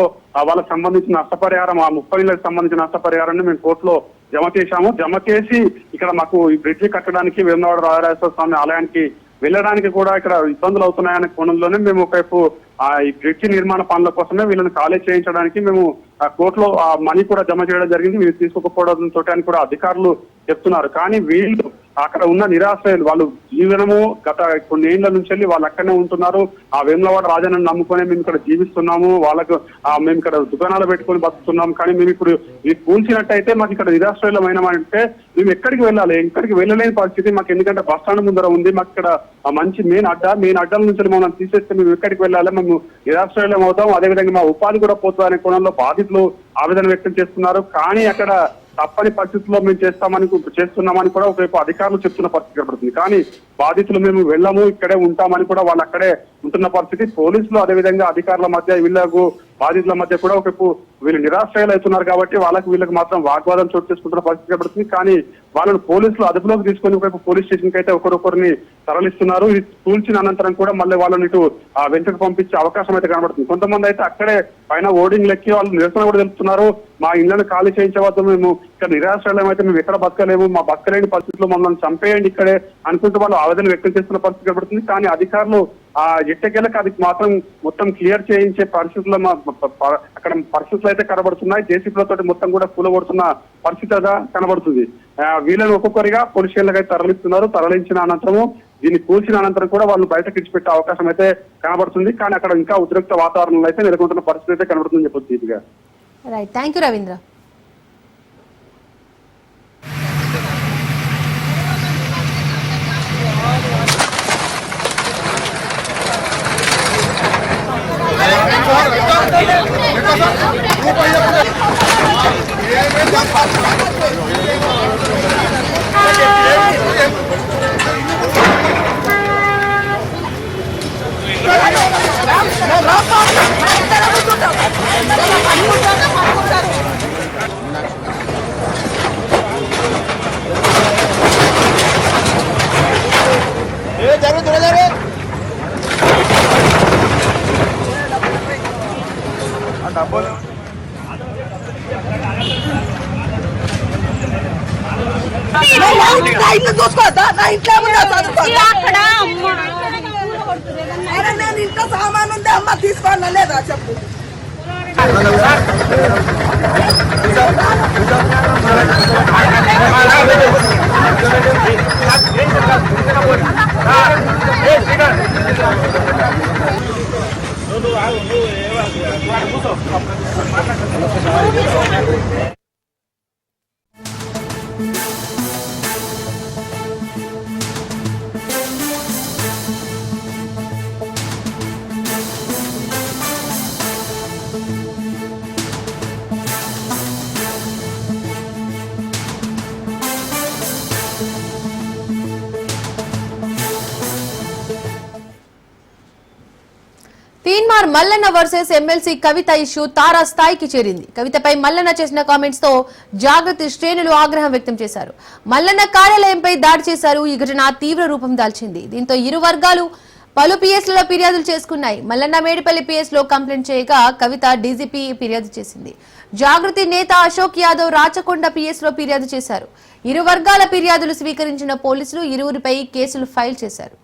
వాళ్ళకి సంబంధించిన నష్టపరిహారం, ఆ 30 నెలలకు సంబంధించిన నష్టపరిహారాన్ని మేము కోర్టులో జమ చేసి ఇక్కడ మాకు ఈ బ్రిడ్జి కట్టడానికి వేములవాడ రాజరాజేశ్వర స్వామి ఆలయానికి వెళ్ళడానికి కూడా ఇక్కడ ఇబ్బందులు అవుతున్నాయనే కోణంలోనే మేము ఒకవైపు ఈ బ్రిడ్జి నిర్మాణ పనుల కోసమే వీళ్ళని ఖాళీ చేయించడానికి మేము కోర్టులో ఆ మనీ కూడా జమ చేయడం జరిగింది. వీళ్ళు తీసుకోకపోవడంతో అని కూడా అధికారులు చెప్తున్నారు. కానీ వీళ్ళు అక్కడ ఉన్న నిరాశ్రయులు, వాళ్ళు జీవనము గత కొన్ని ఏళ్ల నుంచి వాళ్ళు అక్కడనే ఉంటున్నారు. ఆ వేములవాడ రాజాను నమ్ముకొని మేము ఇక్కడ జీవిస్తున్నాము. వాళ్ళకు మేము ఇక్కడ దుకాణాలు పెట్టుకొని బతుకుతున్నాం. కానీ మేము ఇప్పుడు ఇది కూల్చినట్టయితే మాకు ఇక్కడ నిరాశ్రయులమైనమంటే మేము ఎక్కడికి వెళ్ళాలి? ఎక్కడికి వెళ్ళలేని పరిస్థితి మాకు, ఎందుకంటే బస్ స్టాండ్ ముందర ఉంది. మాకు ఇక్కడ మంచి మెయిన్ అడ్డాల నుంచి మమ్మల్ని తీసేస్తే మేము ఎక్కడికి వెళ్ళాలి? మేము నిరాశ్రయులం అవుతాం. అదేవిధంగా మా ఉపాధి కూడా పోతుంది అనే కోణంలో బాధితులు ఆవేదన వ్యక్తం చేస్తున్నారు. కానీ అక్కడ తప్పని పరిస్థితుల్లో మేము చేస్తున్నామని కూడా ఒకవైపు అధికారులు చెప్తున్న పరిస్థితి కనబడుతుంది. కానీ బాధితులు మేము వెళ్ళము, ఇక్కడే ఉంటామని కూడా వాళ్ళు అక్కడే ఉంటున్న పరిస్థితి. పోలీసులు అదేవిధంగా అధికారుల మధ్య, వీళ్ళకు బాధితుల మధ్య కూడా ఒకవైపు వీళ్ళు నిరాశ్రయాలు అవుతున్నారు కాబట్టి వీళ్ళకి మాత్రం వాగ్వాదం చోటు చేసుకుంటున్న పరిస్థితి కనబడుతుంది. కానీ వాళ్ళను పోలీసులు అదుపులోకి తీసుకొని ఒకవైపు పోలీస్ స్టేషన్ కి అయితే ఒకరొకరిని తరలిస్తున్నారు. ఇది కూల్చిన అనంతరం కూడా మళ్ళీ వాళ్ళని ఇటు వెంటకు పంపించే అవకాశం అయితే కనబడుతుంది. కొంతమంది అయితే అక్కడే పైన ఓడింగ్ లెక్కి వాళ్ళు నిరసన కూడా తెలుపుతున్నారు. మా ఇళ్లను ఖాళీ చేయించవద్దు, మేము ఇక్కడ నిరాశ్రయం అయితే మేము ఎక్కడ బతకలేము, మా బతకలేని పరిస్థితుల్లో మమ్మల్ని చంపేయండి ఇక్కడే అనుకుంటూ వాళ్ళు ఆవేదన వ్యక్తం చేస్తున్న పరిస్థితి కనబడుతుంది. కానీ అధికారులు ఎట్టకేలకు అది మాత్రం మొత్తం క్లియర్ చేయించే పరిస్థితుల్లో అక్కడ పరిస్థితులు అయితే కనబడుతున్నాయి. జేసీబీలతో మొత్తం కూడా కూలగొడుతున్న పరిస్థితి కనబడుతుంది. వీళ్ళని ఒక్కొక్కరిగా పోలీస్ స్టేషన్లకు తరలిస్తున్నారు. తరలించిన అనంతరము దీన్ని కూల్చిన అనంతరం కూడా వాళ్ళు బయటకు ఇచ్చిపెట్టే అవకాశం అయితే కనబడుతుంది. కానీ అక్కడ ఇంకా ఉద్రిక్త వాతావరణంలో అయితే నెలకొంటున్న పరిస్థితి అయితే కనబడుతుందని చెప్పొచ్చు దీపిగా.
Right, thank you Ravindra.
చూసుకోవద్దా? నా ఇంట్లో నేను ఇంట్లో సామాన్ ఉంది, అమ్మ తీసుకోవాలా లేదా చెప్పు.
తీన్మార్ మల్లన్న వర్సెస్ ఎమ్మెల్సీ కవిత ఇష్యూ తారాస్థాయికి చేరింది. కవితపై మల్లన్న చేసిన కామెంట్స్ తో జాగృతి శ్రేణులు ఆగ్రహం వ్యక్తం చేశారు. మల్లన్న కార్యాలయంపై దాడి చేశారు. ఈ ఘటన తీవ్ర రూపం దాల్చింది. దీంతో ఇరు వర్గాలు పలు పిఎస్లలో ఫిర్యాదులు చేసుకున్నాయి. మల్లన్న మేడిపల్లి పిఎస్ లో కంప్లైంట్ చేయగా కవిత డీజీపీ ఫిర్యాదు చేసింది. జాగృతి నేత అశోక్ యాదవ్ రాచకొండ పిఎస్ లో ఫిర్యాదు చేశారు. ఇరు వర్గాల ఫిర్యాదులు స్వీకరించిన పోలీసులు ఇరువురిపై కేసులు ఫైల్ చేశారు.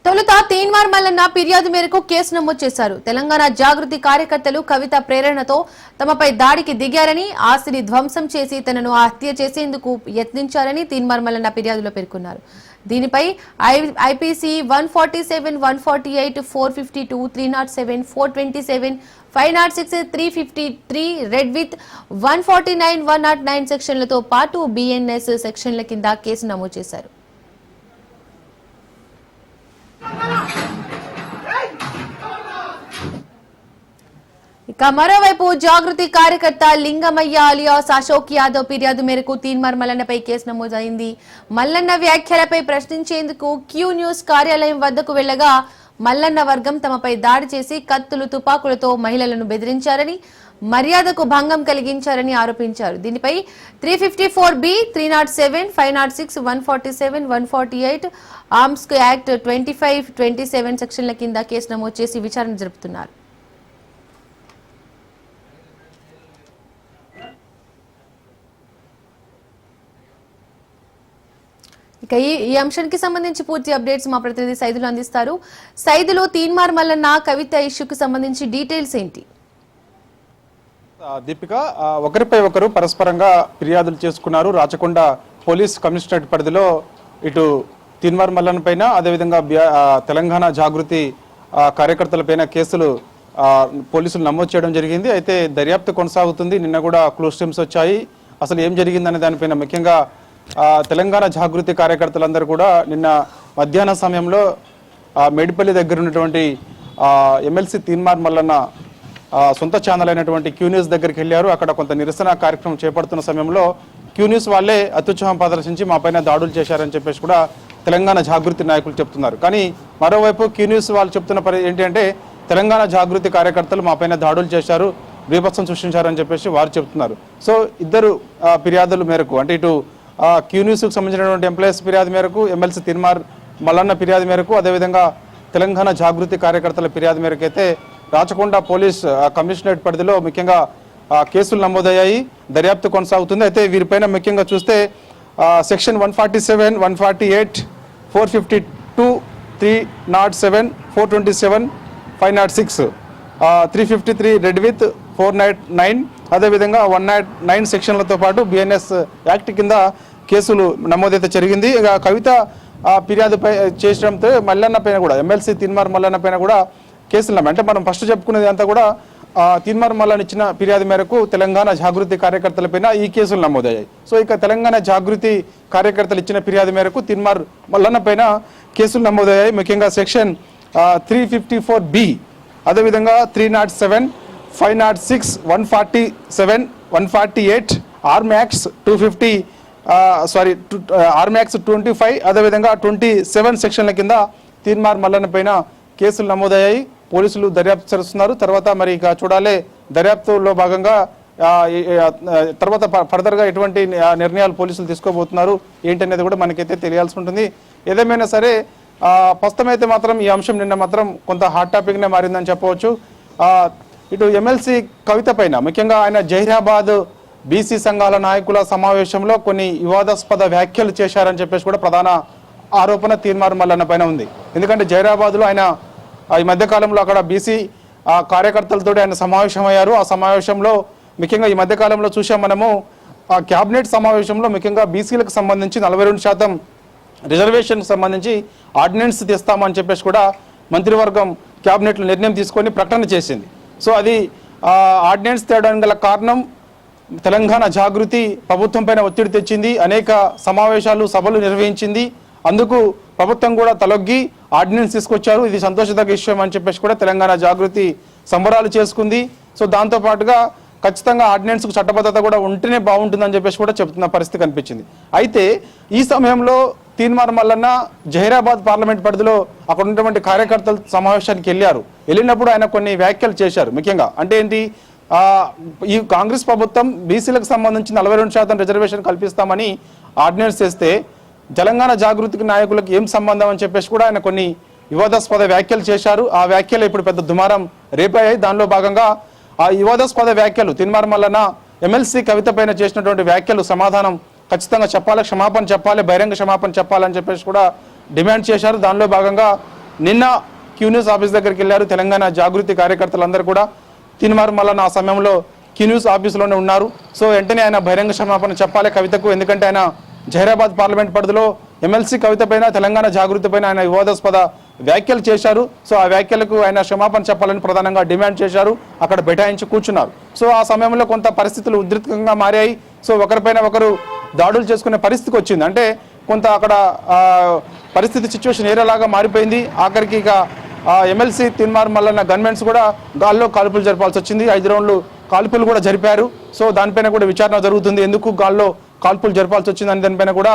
తొలుత తీన్మార్ మల్లన్న ఫిర్యాదు మేరకు కేసు నమోదు చేశారు. తెలంగాణ జాగృతి కార్యకర్తలు కవిత ప్రేరణతో తమపై దాడికి దిగారని, ఆస్తిని ధ్వంసం చేసి తనను హత్య చేసేందుకు యత్నించారని తీన్మార్ మల్లన్న ఫిర్యాదులో పేర్కొన్నారు. దీనిపై ఐపీసీ 147, 148, 452, 307, 427, 506, 353 రెడ్ విత్ 149, 109 సెక్షన్లతో పాటు బిఎన్ఎస్ సెక్షన్ల కింద కేసు నమోదు చేశారు. ఇక మరోవైపు జాగృతి కార్యకర్త లింగమయ్య అలియాస్ అశోక్ యాదవ్ ఫిర్యాదు మేరకు తీన్మార్ మల్లన్నపై కేసు నమోదైంది. మల్లన్న వ్యాఖ్యలపై ప్రశ్నించేందుకు క్యూ న్యూస్ కార్యాలయం వద్దకు వెళ్లగా మల్లన్న వర్గం తమపై దాడి చేసి కత్తులు, తుపాకులతో మహిళలను బెదిరించారని, మర్యాదకు భంగం కలిగించారని ఆరోపించారు. దీనిపై 354B, 307, 506, 147, 148 ఆర్మ్స్ యాక్ట్ 25, 27 సెక్షన్ల కింద కేసు నమోదు చేసి విచారణ జరుపుతున్నారు. ఇక ఈ అంశానికి సంబంధించి పూర్తి అప్డేట్స్ మా ప్రతినిధి సైదులు అందిస్తారు. సైదులు, తీన్మార్ మల్లన్న కవిత ఇష్యూకి సంబంధించి డీటెయిల్స్ ఏంటి?
దీపిక, ఒకరిపై ఒకరు పరస్పరంగా ఫిర్యాదులు చేసుకున్నారు. రాచకొండ పోలీస్ కమిషనరేట్ పరిధిలో ఇటు తీన్మార్ మల్లన్న పైన, అదేవిధంగా తెలంగాణ జాగృతి కార్యకర్తలపైన కేసులు పోలీసులు నమోదు చేయడం జరిగింది. అయితే దర్యాప్తు కొనసాగుతుంది. నిన్న కూడా క్లోజ్ టీమ్స్ వచ్చాయి. అసలు ఏం జరిగిందనే దానిపైన ముఖ్యంగా తెలంగాణ జాగృతి కార్యకర్తలందరూ కూడా నిన్న మధ్యాహ్న సమయంలో మేడిపల్లి దగ్గర ఉన్నటువంటి ఎమ్మెల్సీ తీన్మార్ మల్లన్న సొంత ఛానల్ అయినటువంటి క్యూ న్యూస్ దగ్గరికి వెళ్ళారు. అక్కడ కొంత నిరసన కార్యక్రమం చేపడుతున్న సమయంలో క్యూ న్యూస్ వాళ్ళే అత్యుత్సాహం ప్రదర్శించి మా పైన దాడులు చేశారని చెప్పేసి కూడా తెలంగాణ జాగృతి నాయకులు చెప్తున్నారు. కానీ మరోవైపు క్యూ న్యూస్ వాళ్ళు చెప్తున్న ఏంటి అంటే తెలంగాణ జాగృతి కార్యకర్తలు మా పైన దాడులు చేశారు, బీభత్సం సృష్టించారని చెప్పేసి వారు చెప్తున్నారు. సో ఇద్దరు ఫిర్యాదుల మేరకు, అంటే ఇటు క్యూ న్యూస్కి సంబంధించినటువంటి ఎంప్లాయీస్ ఫిర్యాదు మేరకు, ఎమ్మెల్సీ తీన్మార్ మల్లన్న ఫిర్యాదు మేరకు, అదేవిధంగా తెలంగాణ జాగృతి కార్యకర్తల ఫిర్యాదు మేరకు అయితే రాచకొండ పోలీస్ కమిషనరేట్ పరిధిలో ముఖ్యంగా కేసులు నమోదయ్యాయి. దర్యాప్తు కొనసాగుతుంది. అయితే వీరిపైన ముఖ్యంగా చూస్తే సెక్షన్ 147, 148, 452, 307, 427, 506, 353 రెడ్ విత్ 409, అదేవిధంగా 109 సెక్షన్లతో పాటు బిఎన్ఎస్ యాక్ట్ కింద కేసులు నమోదైతే జరిగింది. ఇక కవిత ఫిర్యాదుపై చేసడంతో మల్లన్న పైన కూడా, ఎమ్మెల్సీ తీన్మార్ మల్లన్న పైన కూడా కేసులు అంటే మనం ఫస్ట్ చెప్పుకునేది అంతా కూడా తీన్మార్ మల్లన్న ఇచ్చిన ఫిర్యాదు మేరకు తెలంగాణ జాగృతి కార్యకర్తలపైన ఈ కేసులు నమోదయ్యాయి. సో ఇక తెలంగాణ జాగృతి కార్యకర్తలు ఇచ్చిన ఫిర్యాదు మేరకు తీన్మార్ మల్లన్న పైన కేసులు నమోదయ్యాయి. ముఖ్యంగా సెక్షన్ 354B, అదేవిధంగా 307, 506, 147, 148, ఆర్మ్యాక్స్ 250, ఆర్మ్యాక్స్ 25, అదేవిధంగా 27 సెక్షన్ల కింద తీన్మార్ మల్లన్న పైన కేసులు నమోదయ్యాయి. పోలీసులు దర్యాప్తు చేస్తున్నారు. తర్వాత మరి ఇక చూడాలి దర్యాప్తులో భాగంగా తర్వాత ఫర్దర్గా ఎటువంటి నిర్ణయాలు పోలీసులు తీసుకోబోతున్నారు ఏంటనేది కూడా మనకైతే తెలియాల్సి ఉంటుంది. ఏదేమైనా సరే ప్రస్తుతం అయితే మాత్రం ఈ అంశం నిన్న మాత్రం కొంత హాట్ టాపిక్నే మారిందని చెప్పవచ్చు. ఇటు ఎమ్మెల్సీ కవిత పైన ముఖ్యంగా ఆయన జహీరాబాద్ బీసీ సంఘాల నాయకుల సమావేశంలో కొన్ని వివాదాస్పద వ్యాఖ్యలు చేశారని చెప్పేసి కూడా ప్రధాన ఆరోపణ తీన్మార్ మల్లన్న పైన ఉంది. ఎందుకంటే జహీరాబాద్లో ఆయన ఈ మధ్యకాలంలో అక్కడ బీసీ కార్యకర్తలతో ఆయన సమావేశమయ్యారు. ఆ సమావేశంలో ముఖ్యంగా ఈ మధ్యకాలంలో చూసాం మనము ఆ క్యాబినెట్ సమావేశంలో ముఖ్యంగా బీసీలకు సంబంధించి 42% రిజర్వేషన్కి సంబంధించి ఆర్డినెన్స్ తెస్తామని చెప్పేసి కూడా మంత్రివర్గం క్యాబినెట్లో నిర్ణయం తీసుకొని ప్రకటన చేసింది. సో అది ఆర్డినెన్స్ తేవడానికి గల కారణం తెలంగాణ జాగృతి ప్రభుత్వం పైన ఒత్తిడి తెచ్చింది, అనేక సమావేశాలు సభలు నిర్వహించింది. అందుకు ప్రభుత్వం కూడా తలొగ్గి ఆర్డినెన్స్ తీసుకొచ్చారు. ఇది సంతోషదగ్గ విషయం అని చెప్పేసి కూడా తెలంగాణ జాగృతి సంబరాలు చేసుకుంది. సో దాంతోపాటుగా ఖచ్చితంగా ఆర్డినెన్స్కు చట్టబద్ధత కూడా ఉంటేనే బాగుంటుందని చెప్పేసి కూడా చెప్తున్న పరిస్థితి కనిపించింది. అయితే ఈ సమయంలో తీన్మార్ మల్లన్న జహీరాబాద్ పార్లమెంట్ పరిధిలో అక్కడ ఉన్నటువంటి కార్యకర్తల సమావేశానికి వెళ్ళినప్పుడు ఆయన కొన్ని వ్యాఖ్యలు చేశారు. ముఖ్యంగా అంటే ఏంటి, ఈ కాంగ్రెస్ ప్రభుత్వం బీసీలకు సంబంధించి 42% రిజర్వేషన్ కల్పిస్తామని ఆర్డినెన్స్ చేస్తే తెలంగాణ జాగృతికి నాయకులకు ఏం సంబంధం అని చెప్పేసి కూడా ఆయన కొన్ని వివాదాస్పద వ్యాఖ్యలు చేశారు. ఆ వ్యాఖ్యలు ఇప్పుడు పెద్ద దుమారం రేపాయి. దానిలో భాగంగా ఆ వివాదాస్పద వ్యాఖ్యలు తీన్మార్ మల్లన్న ఎమ్మెల్సీ కవిత పైన చేసినటువంటి వ్యాఖ్యలు సమాధానం ఖచ్చితంగా చెప్పాలి, క్షమాపణ చెప్పాలి, బహిరంగ క్షమాపణ చెప్పాలని చెప్పేసి కూడా డిమాండ్ చేశారు. దానిలో భాగంగా నిన్న క్యూ న్యూస్ ఆఫీస్ దగ్గరికి వెళ్ళారు తెలంగాణ జాగృతి కార్యకర్తలందరూ కూడా. తీన్మార్ మల్లన్న ఆ సమయంలో క్యూ న్యూస్ ఆఫీసులోనే ఉన్నారు. సో వెంటనే ఆయన బహిరంగ క్షమాపణ చెప్పాలి కవితకు, ఎందుకంటే ఆయన జహీరాబాద్ పార్లమెంట్ పరిధిలో ఎమ్మెల్సీ కవిత పైన తెలంగాణ జాగృతి పైన ఆయన వివాదాస్పద వ్యాఖ్యలు చేశారు. సో ఆ వ్యాఖ్యలకు ఆయన క్షమాపణ చెప్పాలని ప్రధానంగా డిమాండ్ చేశారు. అక్కడ బైఠాయించి కూర్చున్నారు. సో ఆ సమయంలో కొంత పరిస్థితులు ఉద్రిక్తంగా మారాయి. సో ఒకరిపైన ఒకరు దాడులు చేసుకునే పరిస్థితికి వచ్చింది. అంటే కొంత అక్కడ పరిస్థితి సిచ్యువేషన్ ఏరేలాగా మారిపోయింది. ఆఖరికి ఇక ఎమ్మెల్సీ తీన్మార్ మల్లన్న గన్మెన్స్ కూడా గాల్లో కాల్పులు జరపాల్సి వచ్చింది. 5 రౌండ్లు కాల్పులు కూడా జరిపారు. సో దానిపైన కూడా విచారణ జరుగుతుంది, ఎందుకు గాల్లో కాల్పులు జరపాల్సి వచ్చిందని దానిపైన కూడా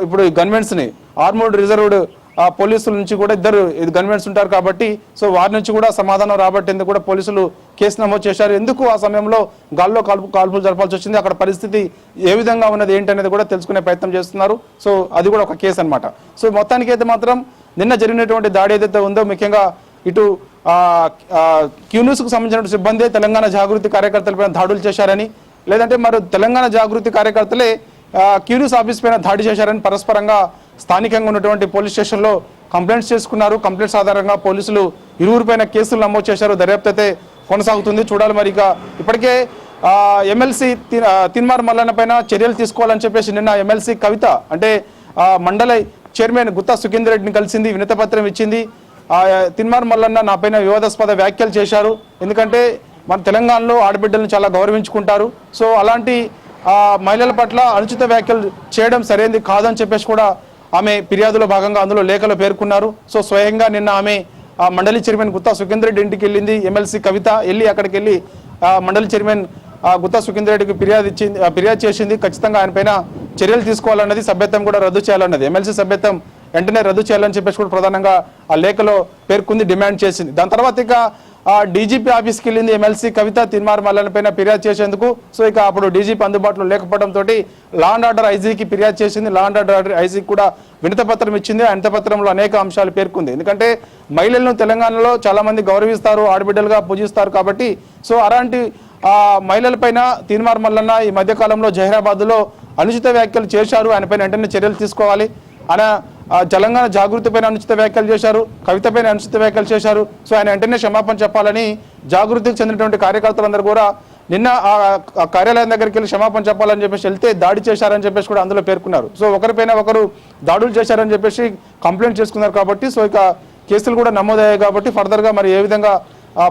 ఇప్పుడు గన్మెన్స్ని ఆర్మోర్డ్ రిజర్వ్డ్ పోలీసుల నుంచి కూడా 2 గన్మెన్స్ ఉంటారు కాబట్టి సో వారి నుంచి కూడా సమాధానం రాబట్టేందుకు కూడా పోలీసులు కేసు నమోదు చేశారు. ఎందుకు ఆ సమయంలో గాల్లో కాల్పులు జరపాల్సి వచ్చింది, అక్కడ పరిస్థితి ఏ విధంగా ఉన్నది ఏంటనేది కూడా తెలుసుకునే ప్రయత్నం చేస్తున్నారు. సో అది కూడా ఒక కేసు అనమాట. సో మొత్తానికి అయితే మాత్రం నిన్న జరిగినటువంటి దాడి ఏదైతే ఉందో ముఖ్యంగా ఇటు క్యూ న్యూస్కు సంబంధించిన సిబ్బంది తెలంగాణ జాగృతి కార్యకర్తలపైన దాడులు చేశారని, లేదంటే మరి తెలంగాణ జాగృతి కార్యకర్తలే క్యూ న్యూస్ ఆఫీస్ పైన దాడి చేశారని పరస్పరంగా స్థానికంగా ఉన్నటువంటి పోలీస్ స్టేషన్లో కంప్లైంట్స్ చేసుకున్నారు. కంప్లైంట్స్ ఆధారంగా పోలీసులు ఇరువురిపైన కేసులు నమోదు చేశారు. దర్యాప్తు అయితే కొనసాగుతుంది, చూడాలి. మరి ఇక ఇప్పటికే ఎమ్మెల్సీ తీన్మార్ మల్లన్న పైన చర్యలు తీసుకోవాలని చెప్పేసి నిన్న ఎమ్మెల్సీ కవిత అంటే మండల చైర్మన్ గుత్తా సుఖేందర్ రెడ్డిని కలిసింది, వినతిపత్రం ఇచ్చింది. తీన్మార్ మల్లన్న నా పైన వివాదాస్పద వ్యాఖ్యలు చేశారు, ఎందుకంటే మన తెలంగాణలో ఆడబిడ్డలను చాలా గౌరవించుకుంటారు. సో అలాంటి మహిళల పట్ల అనుచిత వ్యాఖ్యలు చేయడం సరైనది కాదని చెప్పేసి కూడా ఆమె ఫిర్యాదులో భాగంగా అందులో లేఖలో పేర్కొన్నారు. సో స్వయంగా నిన్న ఆమె మండలి చైర్మన్ గుత్తా సుఖేందర్ రెడ్డి ఇంటికి వెళ్ళింది ఎమ్మెల్సీ కవిత. అక్కడికి వెళ్ళి మండలి చైర్మన్ గుత్తా సుఖేందర్ రెడ్డికి ఫిర్యాదు చేసింది. ఖచ్చితంగా ఆయన పైన చర్యలు తీసుకోవాలన్నది, సభ్యత్వం కూడా రద్దు చేయాలన్నది, ఎమ్మెల్సీ సభ్యత్వం వెంటనే రద్దు చేయాలని చెప్పేసి కూడా ప్రధానంగా ఆ లేఖలో పేర్కొంది, డిమాండ్ చేసింది. దాని తర్వాత ఇక డీజీపీ ఆఫీస్కి వెళ్ళింది ఎమ్మెల్సీ కవిత తీన్మార్ మల్లన్న పైన ఫిర్యాదు చేసేందుకు. సో ఇక అప్పుడు డీజీపీ అందుబాటులో లేకపోవడంతో లా అండ్ ఆర్డర్ ఐజీకి ఫిర్యాదు చేసింది. లా అండ్ ఆర్డర్ ఐజీకి కూడా వినతిపత్రం ఇచ్చింది. ఆ వినతిపత్రంలో అనేక అంశాలు పేర్కొంది. ఎందుకంటే మహిళలను తెలంగాణలో చాలా మంది గౌరవిస్తారు, ఆడబిడ్డలుగా పూజిస్తారు కాబట్టి సో అలాంటి మహిళలపైన తీన్మార్ మల్లన్న ఈ మధ్యకాలంలో జహీరాబాద్లో అనుచిత వ్యాఖ్యలు చేశారు, ఆయన పైన వెంటనే చర్యలు తీసుకోవాలి. ఆయన తెలంగాణ జాగృతి పైన అనుచిత వ్యాఖ్యలు చేశారు, కవిత పైన అనుచిత వ్యాఖ్యలు చేశారు. సో ఆయన వెంటనే క్షమాపణ చెప్పాలని జాగృతికి చెందినటువంటి కార్యకర్తలందరూ కూడా నిన్న ఆ కార్యాలయం దగ్గరికి వెళ్ళి క్షమాపణ చెప్పాలని చెప్పేసి వెళ్తే దాడి చేశారని చెప్పేసి కూడా అందులో పేర్కొన్నారు. సో ఒకరిపైన ఒకరు దాడులు చేశారని చెప్పేసి కంప్లైంట్ చేసుకున్నారు కాబట్టి సో ఇక కేసులు కూడా నమోదయ్యాయి కాబట్టి ఫర్దర్గా మరి ఏ విధంగా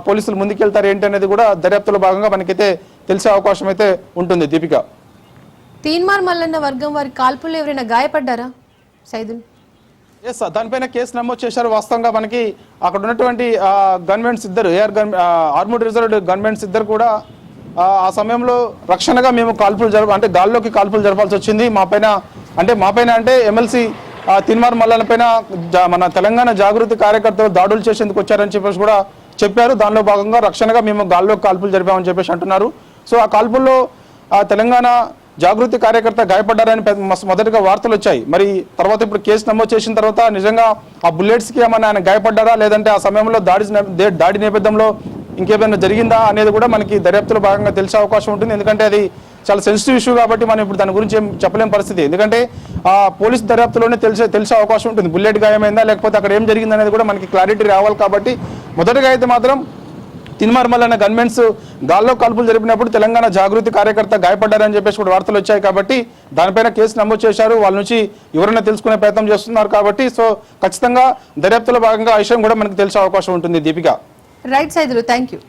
పోలీసులు ముందుకెళ్తారు ఏంటి అనేది కూడా దర్యాప్తులో భాగంగా మనకైతే తెలిసే అవకాశం అయితే ఉంటుంది. దీపిక,
తీన్మార్ మల్లన్న వర్గం వారి కాల్పుల్లో ఎవరైనా గాయపడ్డారా సైదుల్?
ఎస్, దానిపైన కేసు నమోదు చేశారు. వాస్తవంగా మనకి అక్కడ ఉన్నటువంటి గన్మెన్స్ ఇద్దరు ఆర్మోడ్ రిజర్వ్డ్ గన్మెన్స్ ఇద్దరు కూడా ఆ సమయంలో రక్షణగా మేము అంటే గాల్లోకి కాల్పులు జరపాల్సి వచ్చింది. మా పైన అంటే ఎమ్మెల్సీ తీన్మార్ మల్లన్న పైన మన తెలంగాణ జాగృతి కార్యకర్తలు దాడులు చేసేందుకు వచ్చారని చెప్పేసి కూడా చెప్పారు. దానిలో భాగంగా రక్షణగా మేము గాల్లోకి కాల్పులు జరిపామని చెప్పేసి అంటున్నారు. సో ఆ కాల్పుల్లో తెలంగాణ జాగృతి కార్యకర్త గాయపడ్డారని మొదటిగా వార్తలు వచ్చాయి. మరి తర్వాత ఇప్పుడు కేసు నమోదు చేసిన తర్వాత నిజంగా ఆ బుల్లెట్స్కి ఏమైనా ఆయన గాయపడ్డారా, లేదంటే ఆ సమయంలో దాడి నేపథ్యంలో ఇంకేమైనా జరిగిందా అనేది కూడా మనకి దర్యాప్తులో భాగంగా తెలిసే అవకాశం ఉంటుంది. ఎందుకంటే అది చాలా సెన్సిటివ్ ఇష్యూ కాబట్టి మనం ఇప్పుడు దాని గురించి ఏం చెప్పలేని పరిస్థితి. ఎందుకంటే పోలీస్ దర్యాప్తులోనే తెలిసే అవకాశం ఉంటుంది, బుల్లెట్ గాయమైందా లేకపోతే అక్కడ ఏం జరిగింది అనేది కూడా మనకి క్లారిటీ రావాలి. కాబట్టి మొదటగా అయితే మాత్రం తీన్మార్ మల్లన్న గన్మెన్స్ గాల్లో కాల్పులు జరిపినప్పుడు తెలంగాణ జాగృతి కార్యకర్త గాయపడ్డారని చెప్పేసి కూడా వార్తలు వచ్చాయి. కాబట్టి దానిపైన కేసు నమోదు చేశారు, వాళ్ళ నుంచి ఎవరైనా తెలుసుకునే ప్రయత్నం చేస్తున్నారు. కాబట్టి సో ఖచ్చితంగా దర్యాప్తులో భాగంగా ఆ విషయం కూడా మనకు తెలిసే అవకాశం ఉంటుంది. Deepika,
right Saidulu, thank you.